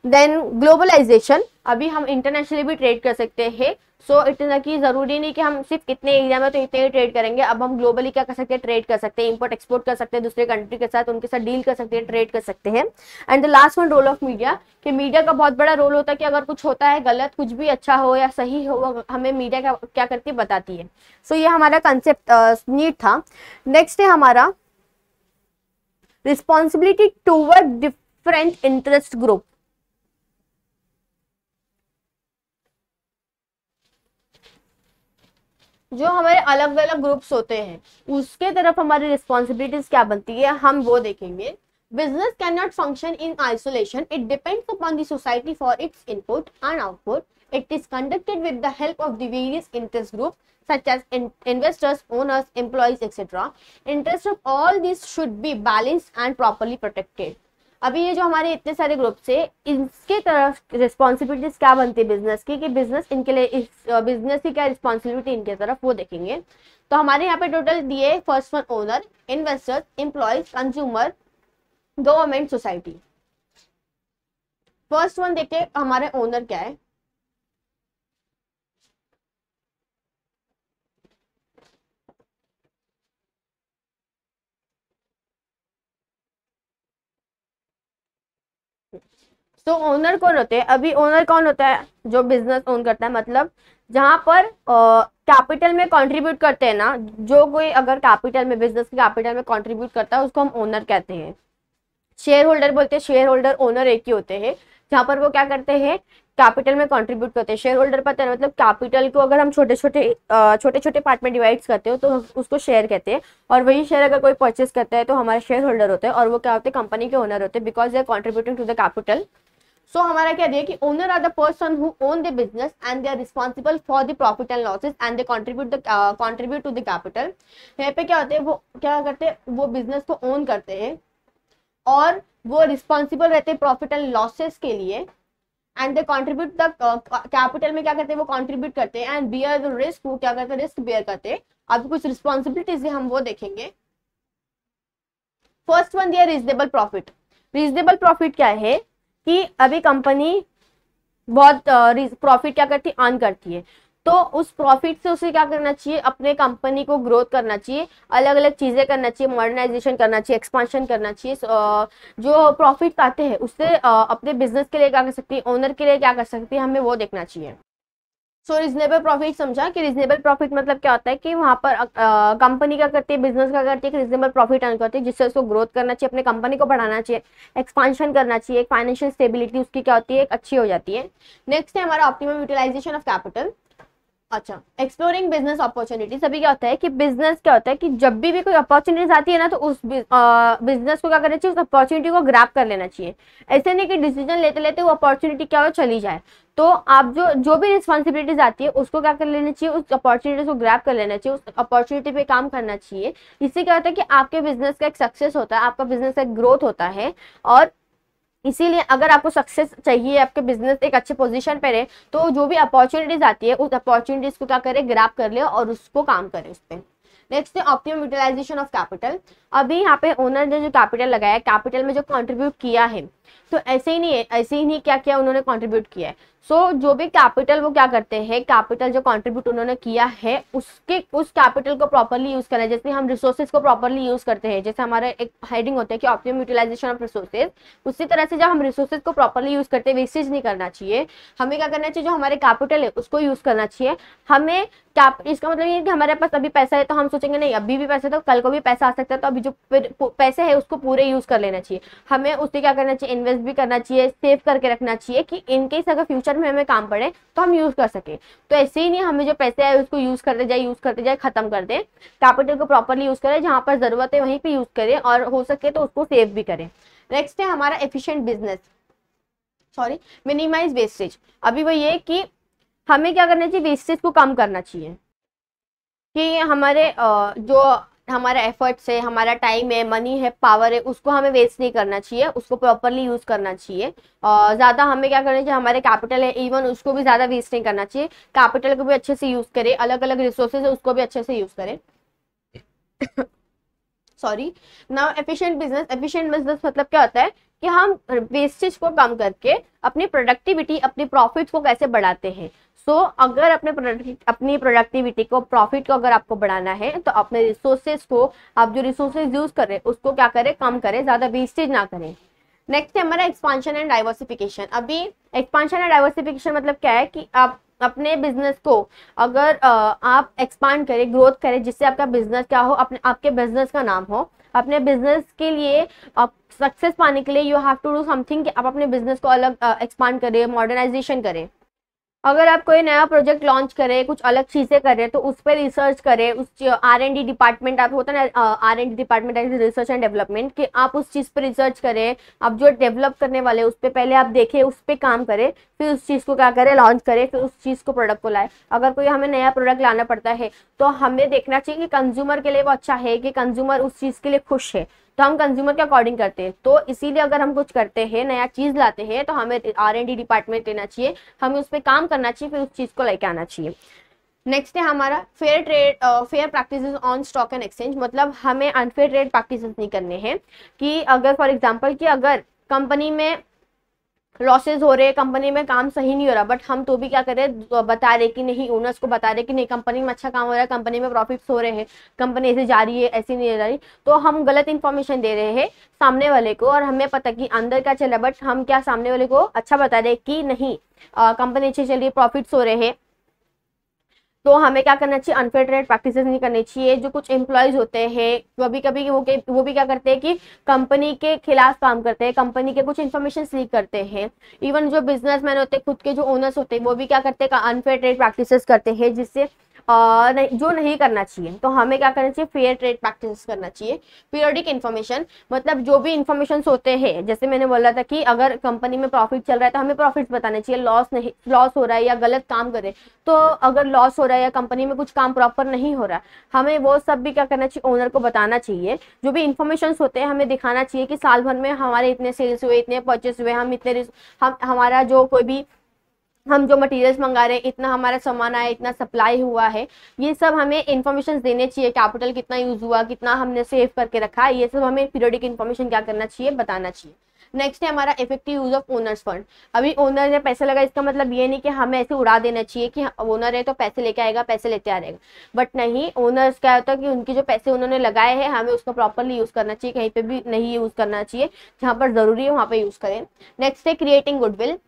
देन ग्लोबलाइजेशन, अभी हम इंटरनेशनली भी ट्रेड कर सकते हैं, सो इतना कि जरूरी नहीं कि हम सिर्फ इतने एरिया में तो इतने ही ट्रेड करेंगे, अब हम ग्लोबली क्या कर सकते हैं, ट्रेड कर सकते हैं, इंपोर्ट एक्सपोर्ट कर सकते हैं दूसरे कंट्री के साथ, उनके साथ डील कर सकते हैं, ट्रेड कर सकते हैं। And the last one, role of media, कि मीडिया का बहुत बड़ा रोल होता है कि अगर कुछ होता है गलत, कुछ भी अच्छा हो या सही हो, हमें मीडिया क्या करती है, बताती है। सो ये हमारा कंसेप्ट नीड था। नेक्स्ट है हमारा responsibility toward different interest group, जो हमारे अलग अलग ग्रुप्स होते हैं उसके तरफ हमारी रिस्पॉन्सिबिलिटीज क्या बनती है, हम वो देखेंगे। Business can not function in isolation, it depends upon the society for its input and output, it is conducted with the help of the various interest group such as investors, owners, employees, etc. Interests of all these should be balanced and properly protected. अभी ये जो हमारे इतने सारे groups है इसके तरफ responsibilities क्या बनती है बिजनेस की, कि बिजनेस इनके लिए, इस बिजनेस की क्या रिस्पॉन्सिबिलिटी इनके तरफ, वो देखेंगे। तो हमारे यहाँ पे टोटल दिए, first one owner, investors, employees, consumer, government, society. First one देखते हमारे ओनर क्या है। तो ओनर कौन होते हैं, अभी ओनर कौन होता है, जो बिजनेस ओन करता है, मतलब जहां पर कैपिटल में कंट्रीब्यूट करते हैं ना, जो कोई अगर कैपिटल में, बिजनेस के कैपिटल में कंट्रीब्यूट करता है उसको हम ओनर कहते हैं। शेयर होल्डर बोलते हैं, शेयर होल्डर ओनर एक ही होते हैं, जहां पर वो क्या करते हैं, कैपिटल में कंट्रीब्यूट करते हैं। शेयर होल्डर पता है मतलब कैपिटल को अगर हम छोटे छोटे पार्ट में डिवाइड करते हो तो उसको शेयर कहते हैं, और वही शेयर अगर कोई परचेस करता है तो हमारे शेयर होल्डर होते हैं, और वो क्या होते हैं, कंपनी के ओनर होते हैं, because they are contributing to the capital. So हमारा क्या दिया कि owner are the person who own the business and they are responsible for the profit and losses and they contribute to the capital. यहाँ पे क्या होते हैं, वो क्या करते हैं, वो बिजनेस को ओन करते हैं और वो रिस्पॉन्सिबल रहते हैं प्रॉफिट एंड लॉसेस के लिए, and they contribute the capital में क्या करते हैं, वो कंट्रीब्यूट करते हैं, एंड बियर द रिस्क, वो क्या करते हैं, रिस्क बियर करते हैं। अब कुछ रिस्पॉन्सिबिलिटीज है हम वो देखेंगे। फर्स्ट वन दिया रीजनेबल प्रॉफिट। रीजनेबल प्रॉफिट क्या है कि अभी कंपनी बहुत प्रॉफिट क्या करती है, अर्न करती है, तो उस प्रॉफिट से उसे क्या करना चाहिए, अपने कंपनी को ग्रोथ करना चाहिए, अलग अलग चीजें करना चाहिए, मॉडर्नाइजेशन करना चाहिए, एक्सपांशन करना चाहिए। जो प्रॉफिट आते हैं उससे अपने बिजनेस के लिए क्या कर सकती है, ओनर के लिए क्या कर सकती है, हमें वो देखना चाहिए। सो रिजनेबल प्रॉफिट समझा कि रिजनेबल प्रॉफिट मतलब क्या होता है कि वहाँ पर कंपनी क्या करती है, बिजनेस क्या करती है कि रिजनेबल प्रॉफिट अर्न करती है, जिससे उसको ग्रोथ करना चाहिए, अपने कंपनी को बढ़ाना चाहिए, एक्सपांशन करना चाहिए, फाइनेंशियल स्टेबिलिटी उसकी क्या होती है, एक अच्छी हो जाती है। नेक्स्ट है हमारा ऑप्टिमम यूटिलाइजेशन ऑफ कैपिटल। अच्छा, एक्सप्लोरिंग बिजनेस अपॉर्चुनिटीज। अभी क्या होता है कि बिजनेस क्या होता है कि जब भी कोई अपॉर्चुनिटीज आती है ना, तो उस बिजनेस को क्या करना चाहिए, उस अपॉर्चुनिटी को ग्रैब कर लेना चाहिए। ऐसे नहीं कि डिसीजन लेते लेते वो अपॉर्चुनिटी क्या हो चली जाए। तो आप जो जो भी रिस्पॉन्सिबिलिटीज आती है उसको क्या कर लेना चाहिए, उस अपॉर्चुनिटी को ग्रैब कर लेना चाहिए, उस अपॉर्चुनिटी पे काम करना चाहिए। इससे क्या होता है कि आपके बिजनेस का एक सक्सेस होता है, आपका बिजनेस का ग्रोथ होता है। और इसीलिए अगर आपको सक्सेस चाहिए, आपके बिजनेस एक अच्छे पोजीशन पर है, तो जो भी अपॉर्चुनिटीज आती है उस अपॉर्चुनिटीज को क्या करे, ग्रैब कर ले और उसको काम करे उस पर। नेक्स्ट है ऑप्टिमम यूटिलाइजेशन ऑफ कैपिटल। अभी यहाँ पे ओनर ने जो कैपिटल लगाया, कैपिटल में जो कंट्रीब्यूट किया है, तो ऐसे ही नहीं है, ऐसे ही नहीं क्या किया उन्होंने, कंट्रीब्यूट किया है। सो जो भी कैपिटल वो क्या करते हैं, कैपिटल जो कंट्रीब्यूट उन्होंने किया है उसके उस कैपिटल को प्रॉपर्ली यूज करना है। जैसे हम रिसोर्सेज को प्रॉपर्ली यूज करते हैं, जैसे हमारा एक हेडिंग होता है कि ऑप्टिमम यूटिलाइजेशन ऑफ रिसोर्सेज, उसी तरह से जब हम रिसोर्सेज को प्रॉपर्ली यूज करते हैं, वेस्टेज नहीं करना चाहिए। हमें क्या करना चाहिए, जो हमारे कैपिटल है उसको यूज करना चाहिए। हमें इसका मतलब ये है कि हमारे पास अभी पैसा है तो हम सोचेंगे नहीं अभी भी पैसा है तो कल को भी पैसा आ सकता है, तो अभी जो पैसे है उसको पूरे यूज कर लेना चाहिए। हमें उससे क्या करना चाहिए, इन्वेस्ट भी करना चाहिए, सेव करके रखना चाहिए कि इनकेस अगर फ्यूचर में हमें काम पड़े तो हम यूज कर सके। तो ऐसे ही नहीं हमें जो पैसे है उसको यूज करते जाए खत्म कर दे। कैपिटल को प्रॉपर्ली यूज करें, जहां पर जरूरत है वहीं पे यूज करें और हो सके तो उसको सेव भी करें। नेक्स्ट है हमारा efficient business, sorry minimize wastage. अभी वो ये कि हमें क्या करना चाहिए, वेस्टेज को कम करना चाहिए कि हमारे जो हमारा एफर्ट्स है, हमारा टाइम है, मनी है, पावर है, उसको हमें वेस्ट नहीं करना चाहिए, उसको प्रॉपरली यूज करना चाहिए। ज़्यादा हमें क्या करना चाहिए, हमारे कैपिटल है इवन उसको भी ज़्यादा वेस्ट नहीं करना चाहिए, कैपिटल को भी अच्छे से यूज करें, अलग अलग रिसोर्सेज है उसको भी अच्छे से यूज करें। Sorry. Now efficient business. Efficient business मतलब क्या होता है कि हम वेस्टेज को कम करके अपनी प्रोडक्टिविटी, अपनी प्रॉफिट को कैसे बढ़ाते हैं। अगर अपनी प्रोडक्टिविटी को, प्रॉफिट को अगर आपको बढ़ाना है तो अपने रिसोर्सेज को, आप जो रिसोर्सेज यूज कर रहे हैं उसको क्या करें, कम करें, ज्यादा वेस्टेज ना करें। नेक्स्ट है हमारा एक्सपांशन एंड डाइवर्सिफिकेशन। अभी एक्सपांशन एंड डाइवर्सिफिकेशन मतलब क्या है कि आप अपने बिजनेस को अगर आप एक्सपांड करें, ग्रोथ करें, जिससे आपका बिजनेस क्या हो, अपने आपके बिजनेस का नाम हो। अपने बिजनेस के लिए आप सक्सेस पाने के लिए you have to do something कि आप अपने बिजनेस को अलग एक्सपांड करें, मॉडर्नाइजेशन करें। अगर आप कोई नया प्रोजेक्ट लॉन्च करें, कुछ अलग चीजें करें, तो उस पर रिसर्च करें, उस R&D डिपार्टमेंट आप होता है ना, R&D department research and development, कि आप उस चीज पर रिसर्च करें, आप जो डेवलप करने वाले उस पर पहले आप देखें, उस पर काम करें, फिर उस चीज को क्या करें, लॉन्च करें, फिर उस चीज को प्रोडक्ट को लाए। अगर कोई हमें नया प्रोडक्ट लाना पड़ता है तो हमें देखना चाहिए कि कंज्यूमर के लिए वो अच्छा है, कि कंज्यूमर उस चीज के लिए खुश है, तो हम कंज्यूमर के अकॉर्डिंग करते हैं। तो इसीलिए अगर हम कुछ करते हैं, नया चीज लाते हैं, तो हमें R&D डिपार्टमेंट लेना चाहिए, हमें उस पर काम करना चाहिए, फिर उस चीज को लेके आना चाहिए। नेक्स्ट है हमारा fair trade, fair practices on stock and exchange. मतलब हमें अनफेयर ट्रेड प्रैक्टिसेस नहीं करने हैं कि अगर फॉर एग्जांपल कि अगर कंपनी में लॉसेज हो रहे हैं, कंपनी में काम सही नहीं हो रहा, बट हम तो भी क्या करें, बता रहे कि नहीं, ओनर्स को बता रहे कि नहीं कंपनी में अच्छा काम हो रहा है, कंपनी में प्रॉफिट्स हो रहे हैं, कंपनी ऐसे जा रही है, ऐसी नहीं जा रही, तो हम गलत इन्फॉर्मेशन दे रहे हैं सामने वाले को, और हमें पता कि अंदर क्या चल रहा है, बट हम क्या सामने वाले को अच्छा बता रहे कि नहीं कंपनी अच्छी चल रही है, प्रॉफिट्स हो रहे हैं। तो हमें क्या करना चाहिए, अनफेयर ट्रेड प्रैक्टिसेस नहीं करनी चाहिए। जो कुछ एम्प्लॉयज होते हैं कभी कभी वो भी क्या करते हैं कि कंपनी के खिलाफ काम करते हैं, कंपनी के कुछ इन्फॉर्मेशन लीक करते हैं। इवन जो बिजनेसमैन होते हैं, खुद के जो ओनर्स होते हैं, वो भी क्या करते हैं, अनफेयर ट्रेड प्रैक्टिसेस करते हैं, जिससे जो नहीं करना चाहिए। तो हमें क्या करना चाहिए, फेयर ट्रेड प्रैक्टिस करना चाहिए। पीरियोडिक इन्फॉर्मेशन मतलब जो भी इन्फॉर्मेशन होते हैं, जैसे मैंने बोला था कि अगर कंपनी में प्रॉफिट चल रहा है तो हमें प्रॉफिट बताना चाहिए, लॉस हो रहा है या गलत काम करे, तो अगर लॉस हो रहा है या कंपनी में कुछ काम प्रॉपर नहीं हो रहा, हमें वो सब भी क्या करना चाहिए, ओनर को बताना चाहिए। जो भी इन्फॉर्मेशन होते हैं हमें दिखाना चाहिए कि साल भर में हमारे इतने सेल्स हुए, इतने परचेस हुए, हमारा जो कोई भी हम जो मटेरियल्स मंगा रहे हैं, इतना हमारा सामान आया, इतना सप्लाई हुआ है, ये सब हमें इन्फॉर्मेशन देने चाहिए। कैपिटल कितना यूज हुआ, कितना हमने सेव करके रखा, ये सब हमें पीरियोडिक इन्फॉर्मेशन क्या करना चाहिए, बताना चाहिए। नेक्स्ट है हमारा effective use of owner's fund. अभी ओनर ने पैसे लगा, इसका मतलब ये नहीं कि हमें ऐसे उड़ा देना चाहिए कि ओनर है तो पैसे लेके आएगा, पैसे लेते आ रहेगा, बट नहीं, ओनर्स क्या होता है कि उनके जो पैसे उन्होंने लगाए हैं हमें उसको प्रॉपरली यूज करना चाहिए, कहीं पे भी नहीं यूज करना चाहिए, जहां पर जरूरी है वहां पर यूज करें। नेक्स्ट है क्रिएटिंग गुडविल।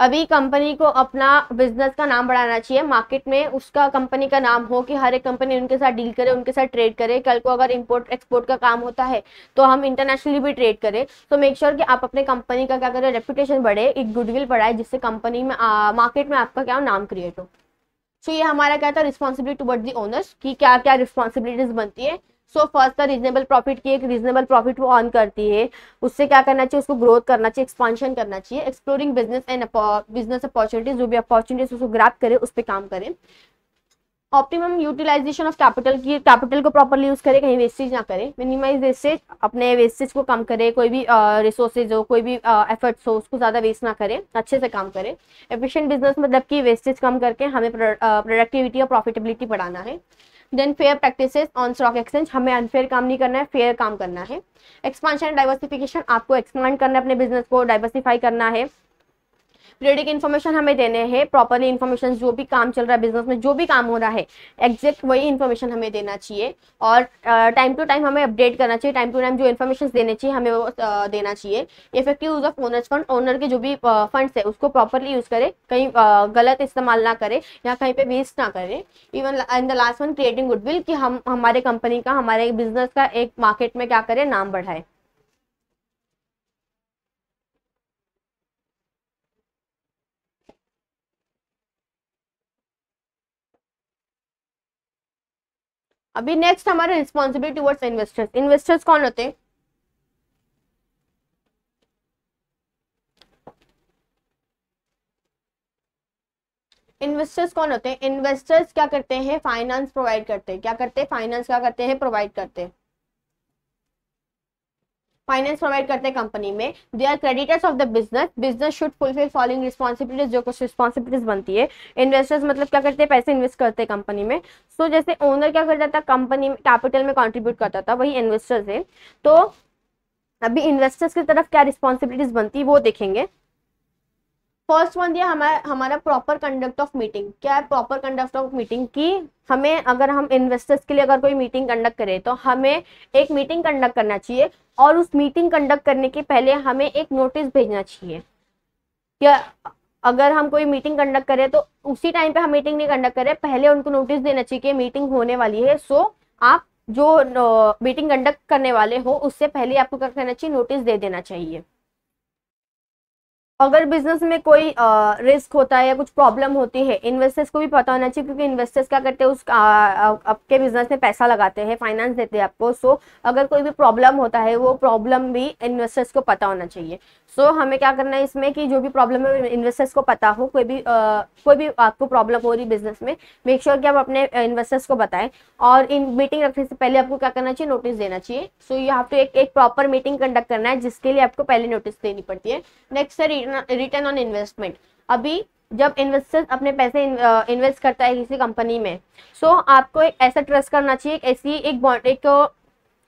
अभी कंपनी को अपना बिजनेस का नाम बढ़ाना चाहिए, मार्केट में उसका कंपनी का नाम हो कि हर एक कंपनी उनके साथ डील करे, उनके साथ ट्रेड करे। कल को अगर इंपोर्ट एक्सपोर्ट का काम होता है तो हम इंटरनेशनली भी ट्रेड करें। तो मेक श्योर कि आप अपने कंपनी का क्या करें, रेपुटेशन बढ़े, एक गुडविल बढ़ाए, जिससे कंपनी में मार्केट में आपका क्या नाम क्रिएट हो। सो ये हमारा क्या था, रिस्पॉन्सिबिलिटी टुवर्ड्स दी ओनर्स की क्या क्या रिस्पॉन्सिबिलिटीज बनती है। सो फर्स्ट था रीजनेबल प्रॉफिट की, एक रीजनेबल प्रॉफिट वो अर्न करती है, उससे क्या करना चाहिए, उसको ग्रोथ करना चाहिए, एक्सपांशन करना चाहिए, exploring business and business opportunities, जो भी अपॉर्चुनिटीज उसको ग्रैब करे, उस पर काम करें। ऑप्टिमम यूटिलाइजेशन ऑफ कैपिटल की, कैपिटल को प्रॉपरली यूज करे, कहीं वेस्टेज ना करे, मिनिमाइज वेस्टेज, अपने वेस्टेज को कम करे, कोई भी रिसोर्सेज हो, कोई भी एफर्ट्स हो, उसको ज्यादा वेस्ट ना करे, अच्छे से काम करे। एफिशिएंट बिजनेस मतलब कि वेस्टेज कम करके हमें प्रोडक्टिविटी और प्रॉफिटेबिलिटी बढ़ाना है। Then fair practices on stock exchange, हमें अनफेयर काम नहीं करना है, फेयर काम करना है। एक्सपांशन डाइवर्सिफिकेशन, आपको एक्सपांड करना है, अपने बिजनेस को डाइवर्सिफाई करना है। पीरियडिक इन्फॉर्मेशन हमें देने हैं, प्रॉपरली इन्फॉर्मेशन, जो भी काम चल रहा है बिजनेस में, जो भी काम हो रहा है, एग्जैक्ट वही इन्फॉर्मेशन हमें देना चाहिए। और टाइम टू टाइम हमें अपडेट करना चाहिए, टाइम टू टाइम जो इन्फॉर्मेशन देने चाहिए हमें वो देना चाहिए। Effective use of owner's fund, owner के जो भी फंड्स है उसको प्रॉपरली यूज करे, कहीं गलत इस्तेमाल ना करे या कहीं पे वेस्ट ना करे। Even in the last one creating goodwill, कि हम हमारे कंपनी का, हमारे बिजनेस का एक मार्केट में क्या करें, नाम बढ़ाए। अभी नेक्स्ट हमारे रिस्पॉन्सिबिलिटी टुवर्ड्स इन्वेस्टर्स। इन्वेस्टर्स कौन होते हैं? इन्वेस्टर्स कौन होते हैं? इन्वेस्टर्स क्या करते हैं, फाइनेंस प्रोवाइड करते हैं। क्या करते हैं? फाइनेंस क्या करते हैं, प्रोवाइड करते हैं, फाइनेंस प्रोवाइड करते हैं कंपनी में। They are creditors of the business, business should fulfill following responsibilities, जो कुछ रिस्पॉन्सिबिलिटीज बनती है। इन्वेस्टर्स मतलब क्या करते हैं, पैसे इन्वेस्ट करते हैं कंपनी में। सो जैसे ओनर क्या करता था, कंपनी में कैपिटल में कॉन्ट्रीब्यूट करता था, वही इन्वेस्टर्स है। तो अभी इन्वेस्टर्स की तरफ क्या रिस्पॉन्सिबिलिटीज बनती है वो देखेंगे। फर्स्ट वन दिया हमारा हमारा प्रॉपर कंडक्ट ऑफ मीटिंग। क्या है प्रॉपर कंडक्ट ऑफ मीटिंग? की हमें, अगर हम इन्वेस्टर्स के लिए अगर कोई मीटिंग कंडक्ट करें तो हमें एक मीटिंग कंडक्ट करना चाहिए, और उस मीटिंग कंडक्ट करने के पहले हमें एक नोटिस भेजना चाहिए। क्या अगर हम कोई मीटिंग कंडक्ट करें तो उसी टाइम पे हम मीटिंग नहीं कंडक्ट करें, पहले उनको नोटिस देना चाहिए कि मीटिंग होने वाली है। सो आप जो मीटिंग कंडक्ट करने वाले हो उससे पहले आपको क्या करना चाहिए, नोटिस दे देना चाहिए। अगर बिजनेस में कोई रिस्क होता है या कुछ प्रॉब्लम होती है, इन्वेस्टर्स को भी पता होना चाहिए, क्योंकि इन्वेस्टर्स क्या करते हैं, उस आपके बिजनेस में पैसा लगाते हैं, फाइनेंस देते हैं आपको। सो अगर कोई भी प्रॉब्लम होता है, वो प्रॉब्लम भी इन्वेस्टर्स को पता होना चाहिए। सो हमें क्या करना है इसमें, कि जो भी प्रॉब्लम है इन्वेस्टर्स को पता हो। कोई भी आपको प्रॉब्लम हो रही बिजनेस में, मेक श्योर कि आप अपने इन्वेस्टर्स को बताएं। और इन मीटिंग रखने से पहले आपको क्या करना चाहिए, नोटिस देना चाहिए। सो यू हैव टू एक प्रॉपर मीटिंग कंडक्ट करना है, जिसके लिए आपको पहले नोटिस देनी पड़ती है। नेक्स्ट है रिटर्न ऑन इन्वेस्टमेंट। अभी जब इन्वेस्टर अपने पैसे इन्वेस्ट करता है किसी कंपनी में, सो आपको एक ऐसा ट्रस्ट करना चाहिए, ऐसी एक बॉन्ड, एक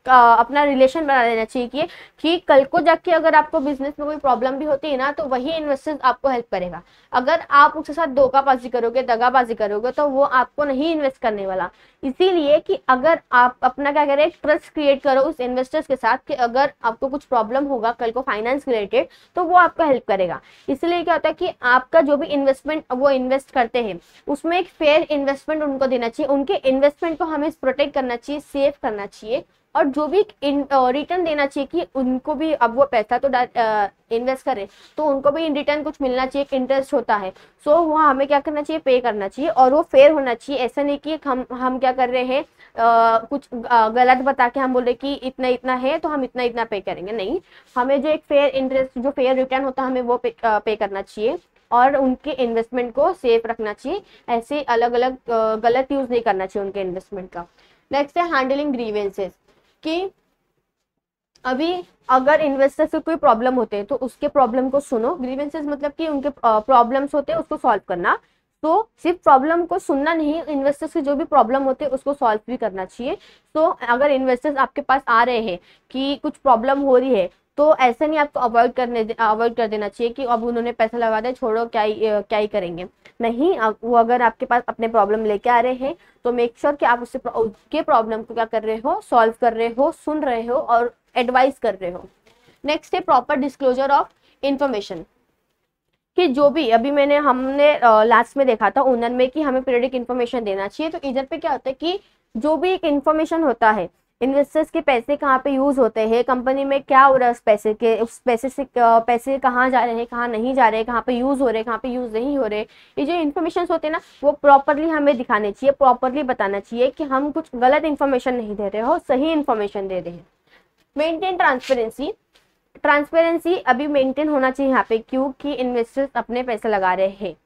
अपना रिलेशन बना लेना चाहिए कि कल को जाके अगर आपको बिजनेस में कोई प्रॉब्लम भी होती है ना, तो वही इन्वेस्टर्स आपको हेल्प करेगा। अगर आप उसके साथ धोखाबाजी करोगे, दगाबाजी करोगे, तो वो आपको नहीं इन्वेस्ट करने वाला। इसीलिए कि अगर आप अपना क्या करें, ट्रस्ट क्रिएट करो उस इन्वेस्टर्स के साथ, कि अगर आपको कुछ प्रॉब्लम होगा कल को फाइनेंस रिलेटेड, तो वो आपको हेल्प करेगा। इसलिए क्या होता है कि आपका जो भी इन्वेस्टमेंट वो इन्वेस्ट करते हैं, उसमें एक फेयर इन्वेस्टमेंट उनको देना चाहिए। उनके इन्वेस्टमेंट को हमें प्रोटेक्ट करना चाहिए, सेव करना चाहिए, और जो भी रिटर्न देना चाहिए, कि उनको भी, अब वो पैसा तो इन्वेस्ट करें तो उनको भी इन रिटर्न कुछ मिलना चाहिए, एक इंटरेस्ट होता है। सो वो हमें क्या करना चाहिए, पे करना चाहिए, और वो फेयर होना चाहिए। ऐसा नहीं कि हम क्या कर रहे हैं, कुछ गलत बता के हम बोल रहे कि इतना इतना है तो हम इतना इतना पे करेंगे। नहीं, हमें जो एक फेयर इंटरेस्ट, जो फेयर रिटर्न होता है, हमें वो पे करना चाहिए, और उनके इन्वेस्टमेंट को सेफ रखना चाहिए। ऐसे अलग अलग गलत यूज नहीं करना चाहिए उनके इन्वेस्टमेंट का। नेक्स्ट है हैंडलिंग ग्रीवेंसेस। कि अभी अगर इन्वेस्टर से कोई प्रॉब्लम होते हैं तो उसके प्रॉब्लम को सुनो। ग्रीवेंसेस मतलब कि उनके प्रॉब्लम्स होते हैं उसको सॉल्व करना। तो सिर्फ प्रॉब्लम को सुनना नहीं, इन्वेस्टर्स से जो भी प्रॉब्लम होते हैं उसको सॉल्व भी करना चाहिए। तो अगर इन्वेस्टर्स आपके पास आ रहे हैं कि कुछ प्रॉब्लम हो रही है, तो ऐसा नहीं, आपको अवॉइड कर देना चाहिए कि अब उन्होंने पैसा लगा दिया, छोड़ो, क्या ही करेंगे। नहीं, वो अगर आपके पास अपने प्रॉब्लम लेके आ रहे हैं, तो मेक श्योर कि आप उसके प्रॉब्लम को क्या कर रहे हो, सॉल्व कर रहे हो, सुन रहे हो और एडवाइस कर रहे हो। नेक्स्ट है प्रॉपर डिस्क्लोजर ऑफ इंफॉर्मेशन। कि जो भी अभी हमने लास्ट में देखा था ओनर में कि हमें पीरियडिक इन्फॉर्मेशन देना चाहिए, तो इधर पे क्या होता है कि जो भी एक इन्फॉर्मेशन होता है, इन्वेस्टर्स के पैसे कहाँ पे यूज होते हैं, कंपनी में क्या हो रहा है, उस पैसे से पैसे कहाँ जा रहे हैं, कहाँ नहीं जा रहे, कहाँ पे यूज हो रहे हैं, कहाँ पे यूज नहीं हो रहे, ये जो इन्फॉर्मेशन होते हैं ना, वो प्रॉपरली हमें दिखाने चाहिए, प्रॉपरली बताना चाहिए कि हम कुछ गलत इन्फॉर्मेशन नहीं दे रहे हो, सही इन्फॉर्मेशन दे रहे हैं। Maintain transparency. ट्रांसपेरेंसी अभी मेंटेन होना चाहिए यहाँ पे, क्योंकि इन्वेस्टर्स अपने पैसे लगा रहे हैं,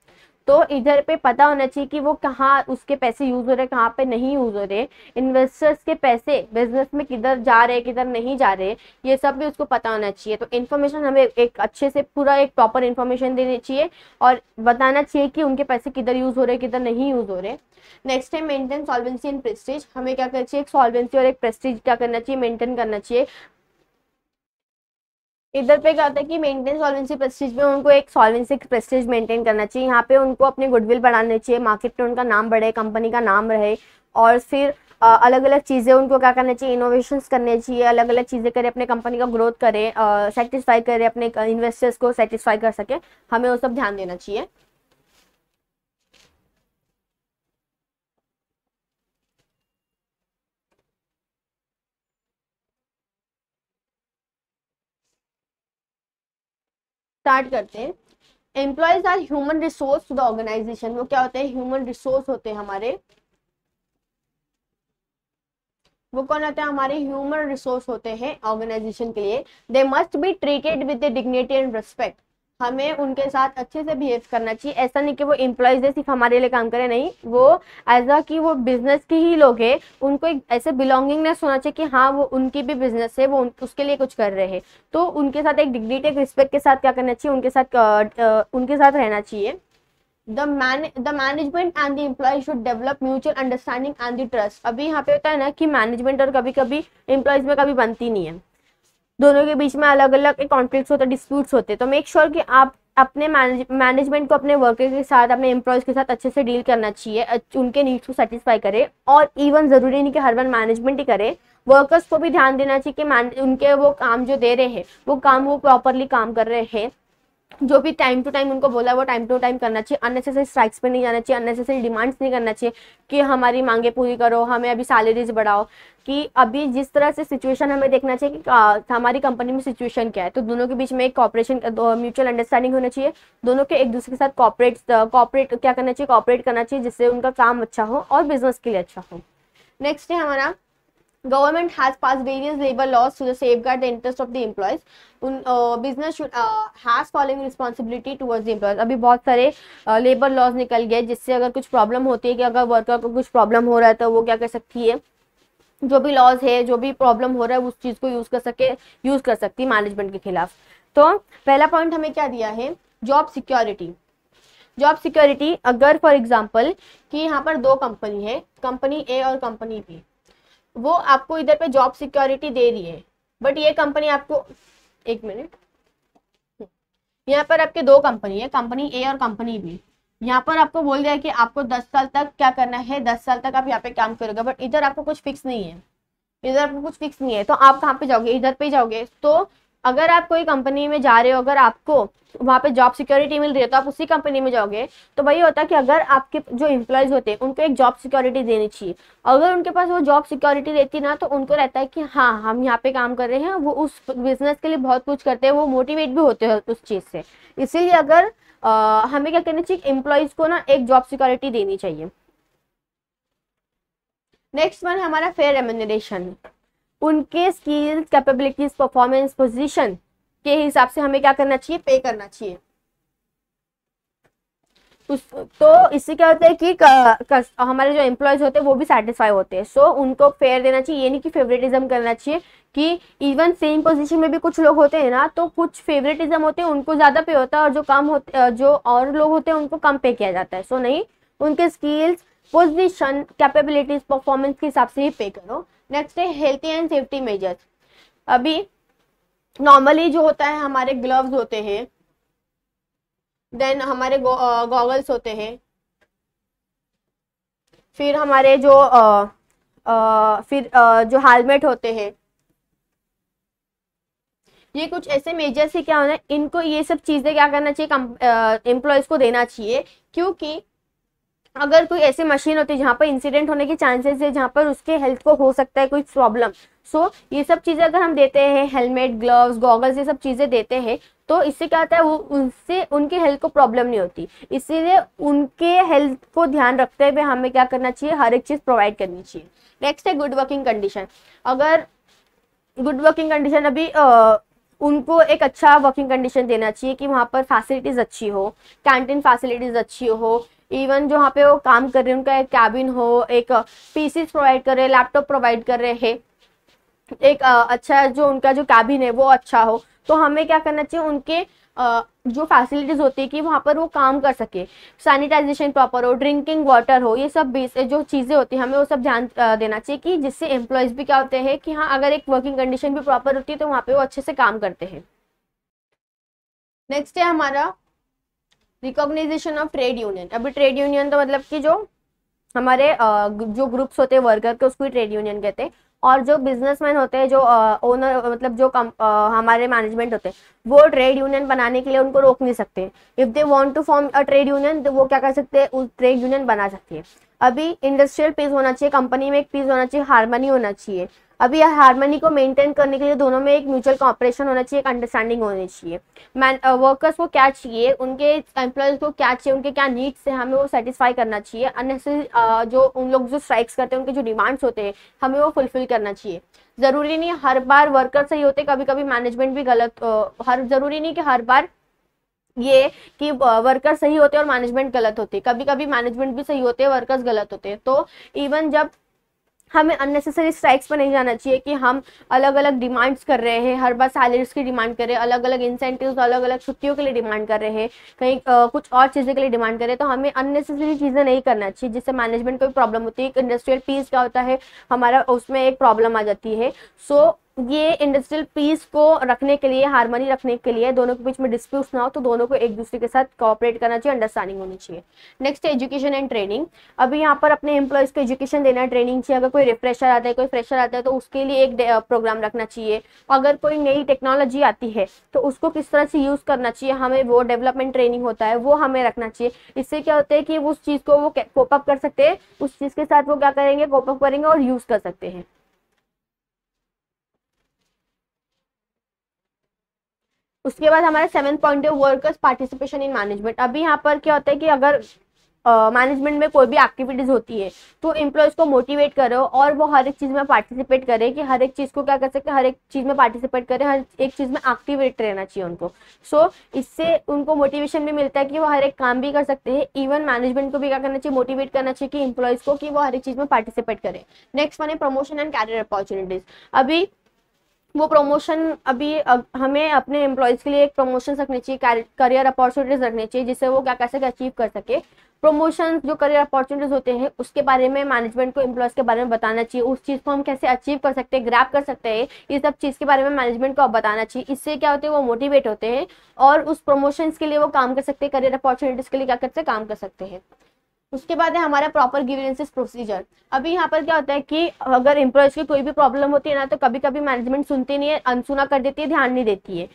तो इधर पे पता होना चाहिए कि वो कहाँ उसके पैसे यूज हो रहे हैं, कहाँ पे नहीं यूज हो रहे, इन्वेस्टर्स के पैसे बिजनेस में किधर जा रहे हैं, किधर नहीं जा रहे, ये सब भी उसको पता होना चाहिए। तो इन्फॉर्मेशन हमें एक अच्छे से पूरा एक प्रॉपर इन्फॉर्मेशन देनी चाहिए और बताना चाहिए कि उनके पैसे किधर यूज हो रहे, किधर नहीं यूज हो रहे। नेक्स्ट है मेंटेन सॉल्वेंसी एंड प्रेस्टीज। हमें क्या करना चाहिए, एक सॉल्वेंसी और एक प्रेस्टीज क्या करना चाहिए, मेंटेन करना चाहिए। इधर पे क्या होता है कि मेंटेन सॉल्वेंसी प्रेस्टीज में उनको एक सॉल्वेंसी प्रेस्टीज मेंटेन करना चाहिए, यहाँ पे उनको अपने गुडविल बढ़ाने चाहिए, मार्केट में उनका नाम बढ़े, कंपनी का नाम रहे, और फिर अलग अलग चीज़ें उनको क्या करना चाहिए, इनोवेशंस करने चाहिए, अलग अलग चीज़ें करें, अपने कंपनी का ग्रोथ करें, सेटिस्फाई करें, अपने इन्वेस्टर्स को सेटिस्फाई कर सके, हमें वो सब ध्यान देना चाहिए। स्टार्ट करते हैं। Employees are human resource to the organization. वो क्या होते हैं, ह्यूमन रिसोर्स होते हैं हमारे, वो कौन होते हैं, हमारे ह्यूमन रिसोर्स होते हैं ऑर्गेनाइजेशन के लिए। They must be treated with dignity and respect. हमें उनके साथ अच्छे से बिहेव करना चाहिए, ऐसा नहीं कि वो एम्प्लॉयज है सिर्फ हमारे लिए काम करे, नहीं, वो एज अ कि वो बिजनेस के ही लोग हैं, उनको एक ऐसे बिलोंगिंगनेस होना चाहिए कि हाँ वो उनकी भी बिजनेस है, वो उसके लिए कुछ कर रहे हैं, तो उनके साथ एक डिग्निटी एक रिस्पेक्ट के साथ क्या करना चाहिए, उनके साथ रहना चाहिए। The management and the employee should develop mutual understanding and the trust। अभी यहाँ पे होता है ना कि मैनेजमेंट और कभी कभी एम्प्लॉयज में कभी बनती नहीं है, दोनों के बीच में अलग अलग कॉन्फ्लिक्ट्स होते, डिस्प्यूट्स होते, तो मेक श्योर कि आप अपने मैनेजमेंट को अपने वर्कर के साथ, अपने एम्प्लॉयज के साथ अच्छे से डील करना चाहिए, उनके नीड्स को सेटिस्फाई करे, और इवन जरूरी नहीं कि हर बार मैनेजमेंट ही करे, वर्कर्स को भी ध्यान देना चाहिए कि उनके वो काम जो दे रहे हैं वो काम वो प्रॉपरली काम कर रहे हैं, जो भी टाइम टू टाइम उनको बोला है वो टाइम टू टाइम करना चाहिए, अननेसेसरी स्ट्राइक्स पे नहीं जाना चाहिए, अननेसेसरी डिमांड्स नहीं करना चाहिए कि हमारी मांगे पूरी करो, हमें अभी सैलरीज बढ़ाओ। कि अभी जिस तरह से सिचुएशन हमें देखना चाहिए कि हमारी कंपनी में सिचुएशन क्या है, तो दोनों के बीच में एक कॉपरेशन, म्यूचुअल अंडरस्टैंडिंग होना चाहिए, दोनों के एक दूसरे के साथ कॉपरेट क्या करना चाहिए, कॉपरेट करना चाहिए, जिससे उनका काम अच्छा हो और बिजनेस के लिए अच्छा हो। नेक्स्ट है हमारा government has passed various labor laws to safeguard the interest of the employees। business should has following responsibility towards the employees। अभी बहुत सारे लेबर लॉज निकल गए, जिससे अगर कुछ प्रॉब्लम होती है कि अगर वर्कर को कुछ प्रॉब्लम हो रहा है तो वो क्या कर सकती है, जो भी लॉज है, जो भी प्रॉब्लम हो रहा है उस चीज को यूज कर सकती है मैनेजमेंट के खिलाफ। तो पहला पॉइंट हमें क्या दिया है, जॉब सिक्योरिटी। जॉब सिक्योरिटी, अगर फॉर एग्जाम्पल कि यहाँ पर दो कंपनी है, कंपनी ए और कंपनी बी, वो आपको इधर पे जॉब सिक्योरिटी दे रही है, बट ये कंपनी आपको, एक मिनट, यहाँ पर आपके दो कंपनी है, कंपनी ए और कंपनी बी, यहाँ पर आपको बोल दिया है कि आपको 10 साल तक क्या करना है, 10 साल तक आप यहाँ पे काम करोगे, बट इधर आपको कुछ फिक्स नहीं है, इधर आपको कुछ फिक्स नहीं है, तो आप कहाँ पे जाओगे, इधर पे जाओगे। तो अगर आप कोई कंपनी में जा रहे हो, अगर आपको वहाँ पे जॉब सिक्योरिटी मिल रही है तो आप उसी कंपनी में जाओगे। तो वही होता है कि अगर आपके जो एम्प्लॉयज होते हैं उनको एक जॉब सिक्योरिटी देनी चाहिए, अगर उनके पास वो जॉब सिक्योरिटी रहती ना, तो उनको रहता है कि हाँ हम यहाँ पे काम कर रहे हैं, वो उस बिजनेस के लिए बहुत कुछ करते हैं, वो मोटिवेट भी होते हैं उस चीज से। इसीलिए अगर हमें क्या करना चाहिए, एम्प्लॉयज को ना एक जॉब सिक्योरिटी देनी चाहिए। नेक्स्ट वन है हमारा फेयर रेम्यूनरेशन। उनके स्किल्स, कैपेबिलिटीज, परफॉर्मेंस, पोजीशन के हिसाब से हमें क्या करना चाहिए, पे करना चाहिए। तो इससे क्या होता है कि हमारे जो एम्प्लॉयज होते हैं वो भी सेटिस्फाई होते हैं, सो उनको फेयर देना चाहिए, ये नहीं कि फेवरेटिज्म करना चाहिए, कि इवन सेम पोजीशन में भी कुछ लोग होते हैं ना, तो कुछ फेवरेटिज्म होते हैं, उनको ज्यादा पे होता है, और जो कम होते, जो और लोग होते हैं उनको कम पे किया जाता है। सो नहीं, उनके स्किल्स, पोजीशन, कैपेबिलिटीज, परफॉर्मेंस के हिसाब से ही पे करो। नेक्स्ट है हेल्थी एंड सेफ्टी मेजर्स। अभी नॉर्मली जो होता है, हमारे ग्लव्स होते हैं, देन हमारे गॉगल्स होते हैं, फिर हमारे जो जो हेलमेट होते हैं, ये कुछ ऐसे मेजर्स ही क्या होना है, इनको ये सब चीज़ें क्या करना चाहिए एम्प्लॉयज़ को देना चाहिए, क्योंकि अगर कोई ऐसी मशीन होती है जहाँ पर इंसिडेंट होने के चांसेस है, जहाँ पर उसके हेल्थ को हो सकता है कोई प्रॉब्लम, सो ये सब चीज़ें अगर हम देते हैं, हेलमेट, ग्लव्स, गॉगल्स, ये सब चीज़ें देते हैं, तो इससे क्या होता है, वो उनसे उनकी हेल्थ को प्रॉब्लम नहीं होती। इसीलिए उनके हेल्थ को ध्यान रखते हुए हमें क्या करना चाहिए, हर एक चीज़ प्रोवाइड करनी चाहिए। नेक्स्ट है गुड वर्किंग कंडीशन। अगर गुड वर्किंग कंडीशन, अभी उनको एक अच्छा वर्किंग कंडीशन देना चाहिए कि वहाँ पर फैसिलिटीज़ अच्छी हो, कैंटीन फैसिलिटीज़ अच्छी हो, इवन जो वहाँ पे वो काम कर रहे हैं उनका एक कैबिन हो, एक पीसीज प्रोवाइड कर रहे हैं, लैपटॉप प्रोवाइड कर रहे हैं, एक अच्छा जो उनका जो कैबिन है वो अच्छा हो। तो हमें क्या करना चाहिए, उनके जो फैसिलिटीज होती है कि वहाँ पर वो काम कर सके, सैनिटाइजेशन प्रॉपर हो, ड्रिंकिंग वाटर हो, ये सब बेस जो चीज़ें होती हैं हमें वो सब ध्यान देना चाहिए, कि जिससे एम्प्लॉयज़ भी क्या होते हैं कि हाँ, अगर एक वर्किंग कंडीशन भी प्रॉपर होती है तो वहाँ पे वो अच्छे से काम करते हैं। नेक्स्ट है हमारा रिकॉग्नाइजेशन ऑफ ट्रेड यूनियन। अभी ट्रेड यूनियन तो मतलब कि जो हमारे जो ग्रुप्स होते हैं वर्कर के, उसको ट्रेड यूनियन कहते हैं। और जो बिजनेसमैन होते हैं, जो ओनर मतलब जो हमारे मैनेजमेंट होते हैं, वो ट्रेड यूनियन बनाने के लिए उनको रोक नहीं सकते। If they want to form a trade union, तो वो क्या कर सकते हैं, उस ट्रेड यूनियन बना सकती है। अभी इंडस्ट्रियल पीस होना चाहिए, कंपनी में एक पीस होना चाहिए, हार्मनी होना चाहिए। अभी यह हार्मनी को मेंटेन करने के लिए दोनों में एक म्यूचुअल कॉपरेशन होना चाहिए, एक अंडरस्टैंडिंग होनी चाहिए। वर्कर्स को क्या चाहिए, उनके एम्प्लॉयज को क्या चाहिए, उनके क्या नीड्स है, हमें वो सेटिस्फाई करना चाहिए। अननेसेसरी जो उन लोग जो स्ट्राइक्स करते हैं, उनके जो डिमांड्स होते हैं, हमें वो फुलफिल करना चाहिए। जरूरी नहीं हर बार वर्कर सही होते, कभी कभी मैनेजमेंट भी गलत, हर जरूरी नहीं कि हर बार ये कि वर्कर सही होते हैं और मैनेजमेंट गलत होती है, कभी कभी मैनेजमेंट भी सही होते हैं, वर्कर्स गलत होते हैं। तो इवन जब हमें अननेसेसरी स्ट्राइक्स पर नहीं जाना चाहिए कि हम अलग अलग डिमांड्स कर रहे हैं, हर बार सैलरीज की डिमांड कर रहे हैं, अलग अलग इंसेंटिव्स, अलग अलग छुट्टियों के लिए डिमांड कर रहे हैं, कहीं कुछ और चीज़ें के लिए डिमांड कर रहे हैं। तो हमें अननेसेसरी चीज़ें नहीं करना चाहिए, जिससे मैनेजमेंट को भी प्रॉब्लम होती है। एक इंडस्ट्रियल पीस क्या होता है हमारा, उसमें एक प्रॉब्लम आ जाती है। सो ये इंडस्ट्रियल पीस को रखने के लिए, हार्मनी रखने के लिए, दोनों के बीच में डिस्प्यूट्स ना हो, तो दोनों को एक दूसरे के साथ कोऑपरेट करना चाहिए, अंडरस्टैंडिंग होनी चाहिए। Next education and training. अभी यहाँ पर अपने एम्प्लॉयज़ को एजुकेशन देना, ट्रेनिंग चाहिए। अगर कोई रिफ्रेशर आता है, कोई फ्रेशर आता है, तो उसके लिए एक प्रोग्राम रखना चाहिए। अगर कोई नई टेक्नोलॉजी आती है तो उसको किस तरह से यूज़ करना चाहिए, हमें वो डेवलपमेंट ट्रेनिंग होता है, वो हमें रखना चाहिए। इससे क्या होता है कि उस चीज़ को वो कोप अप कर सकते हैं, उस चीज़ के साथ वो क्या करेंगे, कोप अप करेंगे और यूज़ कर सकते हैं। उसके बाद हमारा 7th पॉइंट है वर्कर्स पार्टिसिपेशन इन मैनेजमेंट। अभी यहाँ पर क्या होता है कि अगर मैनेजमेंट में कोई भी एक्टिविटीज होती है तो एम्प्लॉयज को मोटिवेट करो और वो हर एक चीज़ में पार्टिसिपेट करे, कि हर एक चीज़ को क्या कर सकते हैं, हर एक चीज़ में पार्टिसिपेट करे, हर एक चीज़ में एक्टिवेट रहना चाहिए उनको। सो इससे उनको मोटिवेशन भी मिलता है कि वो हर एक काम भी कर सकते हैं। इवन मैनेजमेंट को भी क्या करना चाहिए, मोटिवेट करना चाहिए कि एम्प्लॉयज को, कि वो हर एक चीज़ में पार्टिसिपेट करें। नेक्स्ट वन है प्रमोशन एंड कैरियर अपॉर्चुनिटीज। अभी वो प्रमोशन, अभी हमें अपने एम्प्लॉयज़ के लिए एक प्रमोशन रखनी चाहिए, करियर अपॉर्चुनिटीज रखनी चाहिए, जिससे वो क्या कर सके, अचीव कर सके। प्रमोशन जो करियर अपॉर्चुनिटीज होते हैं उसके बारे में मैनेजमेंट को एम्प्लॉयज़ के बारे में बताना चाहिए, उस चीज़ को हम कैसे अचीव कर सकते हैं, ग्रैब कर सकते हैं, ये सब चीज़ के बारे में मैनेजमेंट को अब बताना चाहिए। इससे क्या होते हैं, वो मोटिवेट होते हैं और उस प्रमोशंस के लिए वो काम कर सकते हैं, करियर अपॉर्चुनिटीज के लिए क्या करते हैं, काम कर सकते हैं। उसके बाद है हमारा प्रॉपर गिवेंसेस प्रोसीजर। अभी यहाँ पर क्या होता है कि अगर एम्प्लॉयज की कोई भी प्रॉब्लम होती है ना, तो कभी कभी मैनेजमेंट सुनती नहीं है, अनसुना कर देती है, ध्यान नहीं देती है।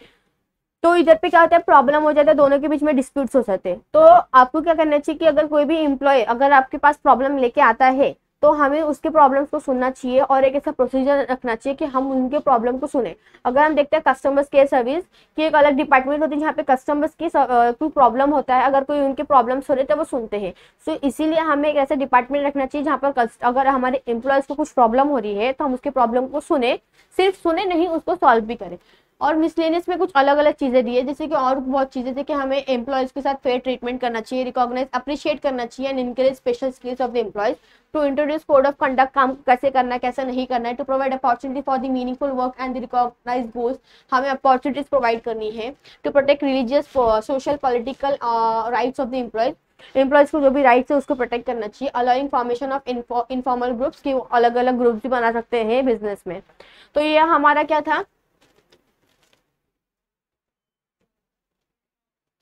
तो इधर पे क्या होता है, प्रॉब्लम हो जाता है, दोनों के बीच में डिस्प्यूट्स हो जाते हैं। तो आपको क्या करना चाहिए कि अगर कोई भी एम्प्लॉय अगर आपके पास प्रॉब्लम लेके आता है, तो हमें उसके प्रॉब्लम्स को सुनना चाहिए और एक ऐसा प्रोसीजर रखना चाहिए कि हम उनके प्रॉब्लम को सुने। अगर हम देखते हैं कस्टमर्स केयर सर्विस की एक अलग डिपार्टमेंट होती है जहाँ पे कस्टमर्स की कोई प्रॉब्लम होता है, अगर कोई उनके प्रॉब्लम्स हो रहे तो वो सुनते हैं। सो इसीलिए हमें एक ऐसा डिपार्टमेंट रखना चाहिए जहाँ पर अगर हमारे एम्प्लॉयज़ को कुछ प्रॉब्लम हो रही है तो हम उसके प्रॉब्लम को सुने, सिर्फ सुने नहीं, उसको सॉल्व भी करें। और मिसलेनियस में कुछ अलग अलग चीज़ें दी है, जैसे कि और बहुत चीज़ें थी कि हमें एम्प्लॉयज़ के साथ फेयर ट्रीटमेंट करना चाहिए, रिकॉग्नाइज अप्रिशिएट करना चाहिए and encourage special skills of the employees, to introduce code of conduct, काम कैसे करना है कैसे नहीं करना है, to provide opportunity for the meaningful work and the recognize goals, हमें अपॉर्चुनिटीज प्रोवाइड करनी है, to protect religious social political rights of the employees को जो भी राइट्स है उसको प्रोटेक्ट करना चाहिए, allowing formation of informal groups, की अलग अलग ग्रुप्स भी बना सकते हैं बिजनेस में। तो ये हमारा क्या था,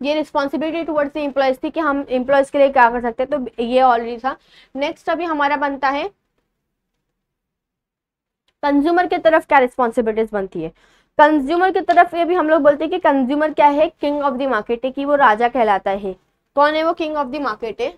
ये रिस्पॉन्सिबिलिटी टुवर्ड्स द एम्प्लॉयज थी कि हम एम्प्लॉयज के लिए क्या कर सकते हैं, तो ये ऑलरेडी था। नेक्स्ट अभी हमारा बनता है कंज्यूमर की तरफ क्या रिस्पॉन्सिबिलिटीज बनती है? कंज्यूमर की तरफ ये भी हम लोग बोलते हैं कि कंज्यूमर क्या है, किंग ऑफ द मार्केट है, कि वो राजा कहलाता है। कौन है वो किंग ऑफ द मार्केट है?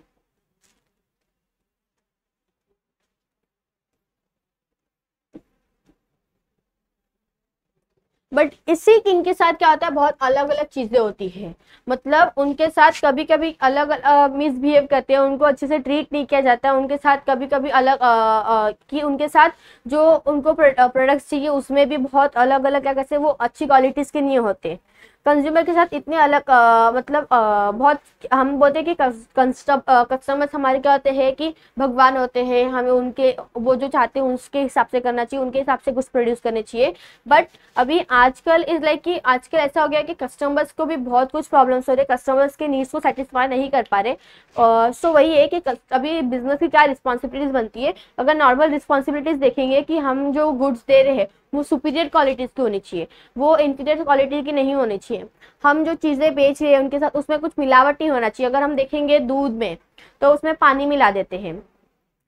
बट इसी किंग के साथ क्या होता है, बहुत अलग अलग चीजें होती है। मतलब उनके साथ कभी कभी अलग अलग मिसबिहेव करते हैं, उनको अच्छे से ट्रीट नहीं किया जाता है, उनके साथ कभी कभी अलग कि उनके साथ जो उनको प्रोडक्ट्स चाहिए उसमें भी बहुत अलग अलग क्या कैसे वो अच्छी क्वालिटीज के नहीं होते। कंज्यूमर के साथ इतने अलग मतलब बहुत हम बोलते हैं कि कस्टमर्स हमारे क्या होते हैं कि भगवान होते हैं, हमें उनके वो जो चाहते हैं उसके हिसाब से करना चाहिए, उनके हिसाब से कुछ प्रोड्यूस करने चाहिए। बट अभी आजकल इज लाइक कि आजकल ऐसा हो गया कि कस्टमर्स को भी बहुत कुछ प्रॉब्लम्स हो रहे, कस्टमर्स के नीड्स को सेटिस्फाई नहीं कर पा रहे। सो वही है कि अभी बिजनेस की क्या रिस्पॉन्सिबिलिटीज बनती है। अगर नॉर्मल रिस्पॉन्सिबिलिटीज देखेंगे कि हम जो गुड्स दे रहे हैं वो सुपीरियर क्वालिटीज की होनी चाहिए, वो इंफीरियर क्वालिटी की नहीं होनी चाहिए। हम जो चीजें बेच रहे हैं उनके साथ उसमें कुछ मिलावट नहीं होना चाहिए। अगर हम देखेंगे दूध में तो उसमें पानी मिला देते हैं,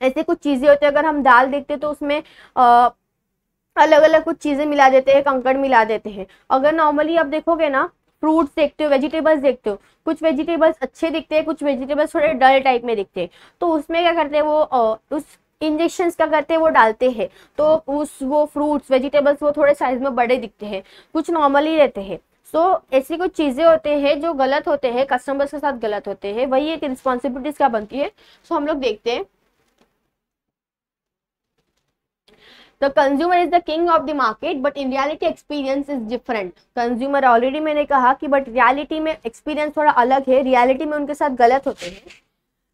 ऐसे कुछ चीजें होती है। अगर हम दाल देखते तो उसमें अलग अलग कुछ चीजें मिला देते हैं, कंकड़ मिला देते हैं। अगर नॉर्मली आप देखोगे ना, फ्रूट्स देखते हो, वेजिटेबल्स देखते हो, कुछ वेजिटेबल्स अच्छे दिखते हैं, कुछ वेजिटेबल्स थोड़े डल टाइप में दिखते हैं, तो उसमें क्या करते हैं वो उस इंजेक्शंस क्या करते हैं वो डालते हैं, तो उस वो फ्रूट्स वेजिटेबल्स वो थोड़े साइज में बड़े दिखते हैं, कुछ नॉर्मली रहते हैं। सो ऐसी कुछ चीजें होते हैं जो गलत होते हैं, कस्टमर्स के साथ गलत होते हैं। वही एक रिस्पॉन्सिबिलिटीज क्या बनती है। सो हम लोग देखते हैं, the consumer is the king of the market but in reality experience is different। consumer already मैंने कहा कि बट रियलिटी में एक्सपीरियंस थोड़ा अलग है, रियलिटी में उनके साथ गलत होते हैं।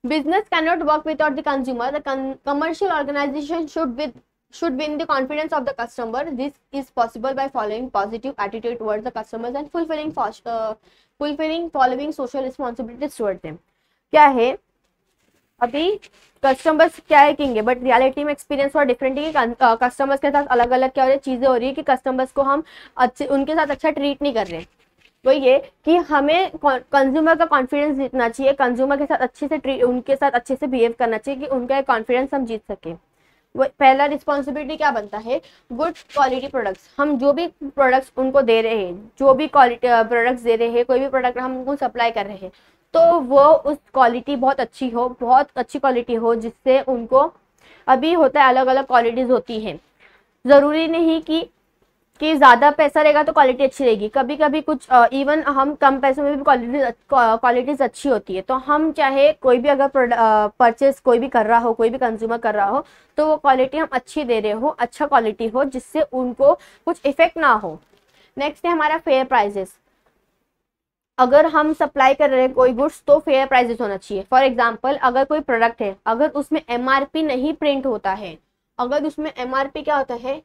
business cannot work without the consumer, the commercial organization should win the confidence of the customer। this is possible by following positive attitude towards the customers and fulfilling following social responsibilities towards them। क्या है अभी customers क्या है king है, but reality में experience थोड़ा different है कि कस्टमर्स के साथ अलग अलग क्या हो रही है चीजें हो रही है कि कस्टमर्स को हम अच्छे उनके साथ अच्छा ट्रीट नहीं कर रहे। वो ये कि हमें कंज्यूमर का कॉन्फिडेंस जीतना चाहिए, कंज्यूमर के साथ अच्छे से उनके साथ अच्छे से बिहेव करना चाहिए कि उनका कॉन्फिडेंस हम जीत सके। वो पहला रिस्पॉन्सिबिलिटी क्या बनता है, गुड क्वालिटी प्रोडक्ट्स। हम जो भी प्रोडक्ट्स उनको दे रहे हैं, जो भी क्वालिटी प्रोडक्ट्स दे रहे हैं, कोई भी प्रोडक्ट हम उनको सप्लाई कर रहे हैं, तो वो उस क्वालिटी बहुत अच्छी हो, बहुत अच्छी क्वालिटी हो, जिससे उनको अभी होता है अलग अलग क्वालिटीज होती हैं। जरूरी नहीं कि ज़्यादा पैसा रहेगा तो क्वालिटी अच्छी रहेगी, कभी कभी कुछ इवन हम कम पैसों में भी क्वालिटीज अच्छी होती है। तो हम चाहे कोई भी अगर परचेज कोई भी कर रहा हो, कोई भी कंज्यूमर कर रहा हो, तो वो क्वालिटी हम अच्छी दे रहे हो, अच्छा क्वालिटी हो, जिससे उनको कुछ इफेक्ट ना हो। नेक्स्ट है हमारा फेयर प्राइजेस। अगर हम सप्लाई कर रहे हैं कोई गुड्स तो फेयर प्राइजेस होना चाहिए। फॉर एग्जांपल अगर कोई प्रोडक्ट है, अगर उसमें एमआरपी नहीं प्रिंट होता है, अगर उसमें एमआरपी क्या होता है,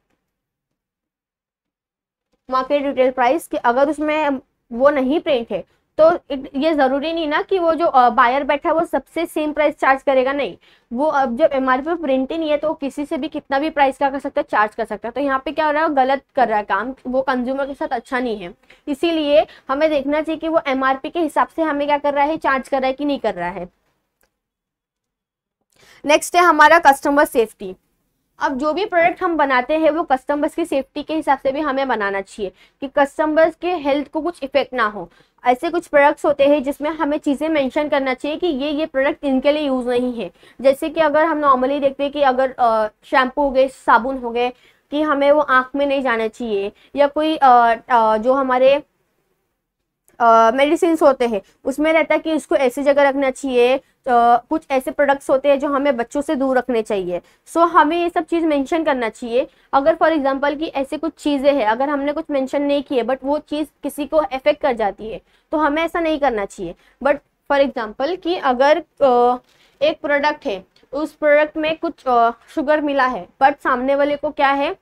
मार्केट रिटेल प्राइस, कि अगर उसमें वो नहीं प्रिंट है तो ये जरूरी नहीं ना कि वो जो बायर बैठा है वो सबसे सेम प्राइस चार्ज करेगा, नहीं। वो अब जब एमआरपी प्रिंट ही नहीं है तो किसी से भी कितना भी प्राइस क्या कर सकता है, चार्ज कर सकता है। तो यहाँ पे क्या हो रहा है, गलत कर रहा है काम, वो कंज्यूमर के साथ अच्छा नहीं है। इसीलिए हमें देखना चाहिए कि वो एमआरपी के हिसाब से हमें क्या कर रहा है, चार्ज कर रहा है कि नहीं कर रहा है। नेक्स्ट है हमारा कस्टमर सेफ्टी। अब जो भी प्रोडक्ट हम बनाते हैं वो कस्टमर्स की सेफ्टी के हिसाब से भी हमें बनाना चाहिए कि कस्टमर्स के हेल्थ को कुछ इफेक्ट ना हो। ऐसे कुछ प्रोडक्ट्स होते हैं जिसमें हमें चीज़ें मेंशन करना चाहिए कि ये प्रोडक्ट इनके लिए यूज़ नहीं है। जैसे कि अगर हम नॉर्मली देखते हैं कि अगर शैम्पू हो गए, साबुन हो गए, कि हमें वो आँख में नहीं जाना चाहिए, या कोई जो हमारे मेडिसिन होते हैं उसमें रहता है कि इसको ऐसी जगह रखना चाहिए। कुछ ऐसे प्रोडक्ट्स होते हैं जो हमें बच्चों से दूर रखने चाहिए। सो हमें ये सब चीज़ मेंशन करना चाहिए। अगर फॉर एग्जांपल कि ऐसे कुछ चीज़ें हैं, अगर हमने कुछ मेंशन नहीं किए बट वो चीज़ किसी को अफेक्ट कर जाती है तो हमें ऐसा नहीं करना चाहिए। बट फॉर एग्जांपल कि अगर एक प्रोडक्ट है, उस प्रोडक्ट में कुछ शुगर मिला है बट सामने वाले को क्या है,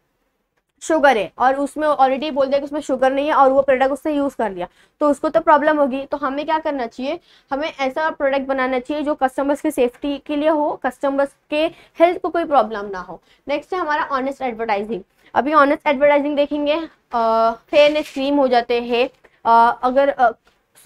शुगर है, और उसमें ऑलरेडी बोल दिया कि उसमें शुगर नहीं है और वो प्रोडक्ट उसने यूज कर लिया, तो उसको तो प्रॉब्लम होगी। तो हमें क्या करना चाहिए, हमें ऐसा प्रोडक्ट बनाना चाहिए जो कस्टमर्स की सेफ्टी के लिए हो, कस्टमर्स के हेल्थ को कोई प्रॉब्लम ना हो। नेक्स्ट है हमारा ऑनेस्ट एडवर्टाइजिंग। अभी ऑनेस्ट एडवर्टाइजिंग देखेंगे, फेयरनेस क्रीम हो जाते हैं। अगर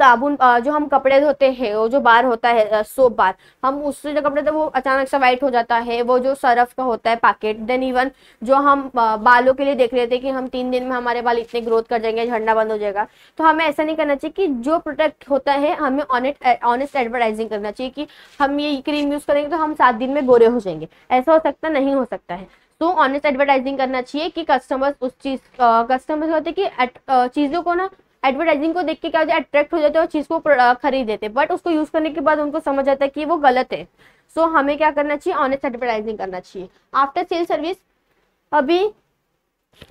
साबुन जो हम कपड़े धोते हैं, वो जो बार होता है सोप बार, हम उससे जो कपड़े थे वो अचानक से वाइट हो जाता है, वो जो सरफ का होता है पैकेट। देन इवन जो हम बालों के लिए देख रहे थे कि हम 3 दिन में हमारे बाल इतने ग्रोथ कर जाएंगे, झड़ना बंद हो जाएगा, तो हमें ऐसा नहीं करना चाहिए। कि जो प्रोडक्ट होता है हमें ऑनेस्ट एडवर्टाइजिंग करना चाहिए कि हम ये क्रीम यूज करेंगे तो हम 7 दिन में गोरे हो जाएंगे। ऐसा हो सकता नहीं हो सकता है। तो ऑनेस्ट एडवर्टाइजिंग करना चाहिए कि कस्टमर्स उस चीज कस्टमर्स होते कि चीजों को ना एडवर्टाइजिंग को देख के क्या हो जाए, अट्रैक्ट हो जाते हैं और चीज को खरीद देते हैं, बट उसको यूज करने के बाद उनको समझ आता है कि वो गलत है। सो हमें क्या करना चाहिए, ऑनेस्ट एडवर्टाइजिंग करना चाहिए। आफ्टर सेल सर्विस, अभी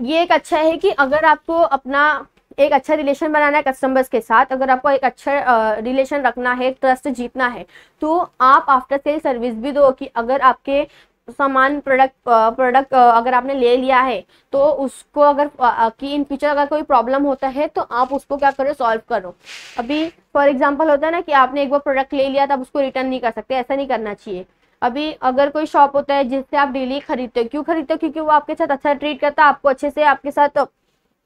ये एक अच्छा है कि अगर आपको अपना एक अच्छा रिलेशन बनाना है कस्टमर्स के साथ, अगर आपको एक अच्छा रिलेशन रखना है, ट्रस्ट जीतना है, तो आप आफ्टर सेल सर्विस भी दो। कि अगर आपके सामान प्रोडक्ट अगर आपने ले लिया है तो उसको अगर कि इन फ्यूचर अगर कोई प्रॉब्लम होता है तो आप उसको क्या करो, सॉल्व करो। अभी फॉर एग्जांपल होता है ना कि आपने एक बार प्रोडक्ट ले लिया तब उसको रिटर्न नहीं कर सकते, ऐसा नहीं करना चाहिए। अभी अगर कोई शॉप होता है जिससे आप डेली खरीदते हो, क्यों खरीदते हो, क्योंकि वो आपके साथ अच्छा ट्रीट करता है, आपको अच्छे से आपके साथ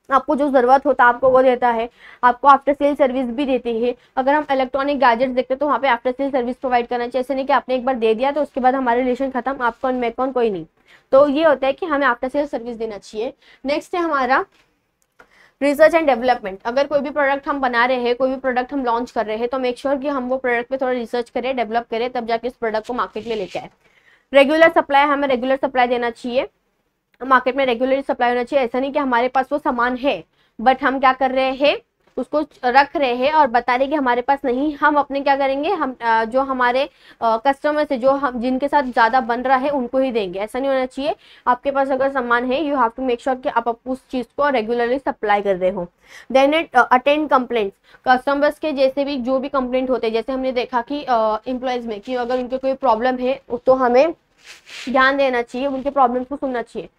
आपको जो जरूरत होता है आपको वो देता है, आपको आफ्टर सेल सर्विस भी देती है। अगर हम इलेक्ट्रॉनिक गैजेट्स देखते हैं तो वहाँ पे आफ्टर सेल सर्विस प्रोवाइड करना चाहिए। ऐसे नहीं कि आपने एक बार दे दिया तो उसके बाद हमारा रिलेशन खत्म, आपको और मेरे को कोई नहीं। तो ये होता है कि हमें आफ्टर सेल सर्विस देना चाहिए। नेक्स्ट है हमारा रिसर्च एंड डेवलपमेंट। अगर कोई भी प्रोडक्ट हम बना रहे हैं, कोई भी प्रोडक्ट हम लॉन्च कर रहे हैं, तो मेक श्योर कि हम वो प्रोडक्ट पे थोड़ा रिसर्च करें, डेवलप करें, तब जाके इस प्रोडक्ट को मार्केट में लेके आए। रेगुलर सप्लाई, हमें रेगुलर सप्लाई देना चाहिए, मार्केट में रेगुलर सप्लाई होना चाहिए। ऐसा नहीं कि हमारे पास वो सामान है बट हम क्या कर रहे हैं, उसको रख रहे हैं और बता रहे कि हमारे पास नहीं। हम अपने क्या करेंगे, हम जो हमारे कस्टमर्स है, जो हम जिनके साथ ज्यादा बन रहा है उनको ही देंगे, ऐसा नहीं होना चाहिए। आपके पास अगर सामान है, you have to make sure कि आप उस चीज को रेगुलरली सप्लाई कर रहे हो। Then it attend complaints, customers के जैसे भी जो भी कंप्लेंट होते हैं, जैसे हमने देखा कि एम्प्लॉयज में कि अगर उनके कोई प्रॉब्लम है तो हमें ध्यान देना चाहिए, उनके प्रॉब्लम्स को सुनना चाहिए।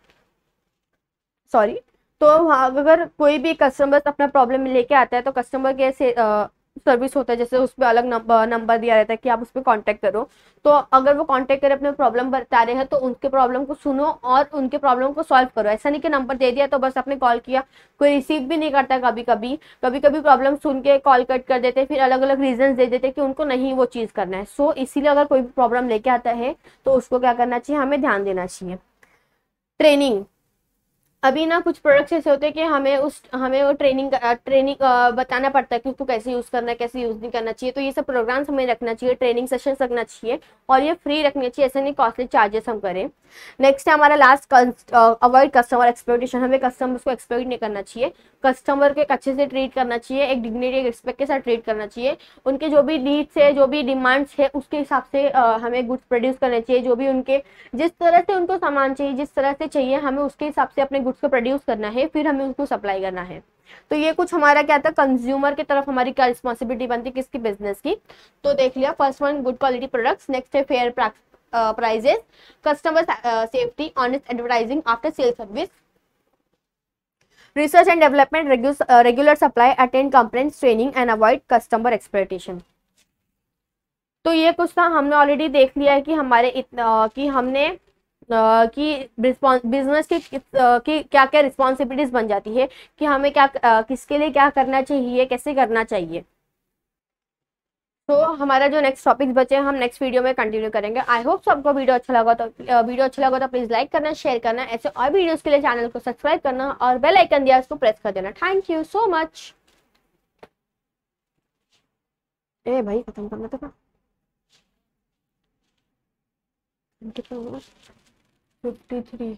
सॉरी। तो अगर कोई भी कस्टमर अपना प्रॉब्लम लेके आता है तो कस्टमर केयर से सर्विस होता है, जैसे उस पर अलग नंबर दिया रहता है कि आप उस पर कांटेक्ट करो। तो अगर वो कांटेक्ट करे, अपने प्रॉब्लम बता रहे हैं, तो उनके प्रॉब्लम को सुनो और उनके प्रॉब्लम को सॉल्व करो। ऐसा नहीं कि नंबर दे दिया तो बस आपने कॉल किया, कोई रिसीव भी नहीं करता। कभी कभी प्रॉब्लम सुन के कॉल कट कर देते, फिर अलग अलग रीजन दे देते कि उनको नहीं वो चीज़ करना है। सो इसीलिए अगर कोई भी प्रॉब्लम लेके आता है तो उसको क्या करना चाहिए, हमें ध्यान देना चाहिए। ट्रेनिंग, अभी ना कुछ प्रोडक्ट्स ऐसे होते हैं कि हमें वो ट्रेनिंग बताना पड़ता है कि उसको कैसे यूज करना है, कैसे यूज नहीं करना चाहिए। तो ये सब प्रोग्राम्स हमें रखना चाहिए, ट्रेनिंग सेशन रखना चाहिए, और ये फ्री रखनी चाहिए, ऐसे नहीं कॉस्टली चार्जेस हम करें। नेक्स्ट है हमारा लास्ट, अवॉइड कस्टमर एक्सपेक्टेशन। हमें कस्टमर्स को एक्सपेक्ट नहीं करना चाहिए, कस्टमर को एक अच्छे से ट्रीट करना चाहिए, एक डिग्निटी एक रिस्पेक्ट के साथ ट्रीट करना चाहिए। उनके जो भी नीड्स है, जो भी डिमांड्स है, उसके हिसाब से हमें गुड्स प्रोड्यूस करने चाहिए। जो भी उनके जिस तरह से उनको सामान चाहिए, जिस तरह से चाहिए, हमें उसके हिसाब से अपने गुड्स को प्रोड्यूस करना है, फिर हमें उसको सप्लाई करना है। तो ये कुछ हमारा क्या था, कंज्यूमर की तरफ हमारी क्या रिस्पॉन्सिबिलिटी बनती है, किसकी, बिजनेस की। तो देख लिया, first one good quality products, next है fair prices, customer safety, honest advertising, after sale service, research and development, regular supply, attend complaints, training and avoid customer expectation. तो ये कुछ था, हमने ऑलरेडी देख लिया है कि हमारे कि हमने कि बिजनेस की क्या क्या रिस्पॉन्सिबिलिटीज बन जाती है, कि हमें क्या किसके लिए क्या करना चाहिए, कैसे करना चाहिए। तो हमारा जो नेक्स्ट टॉपिक्स बचे हैं हम नेक्स्ट वीडियो में कंटिन्यू करेंगे। आई होप सबको वीडियो अच्छा लगा तो प्लीज लाइक करना, शेयर करना, ऐसे और वीडियोस के लिए चैनल को सब्सक्राइब करना और बेल आइकन दिया उसको प्रेस कर देना। Thank you so much. ए भाई खत्म करना था कितना 53।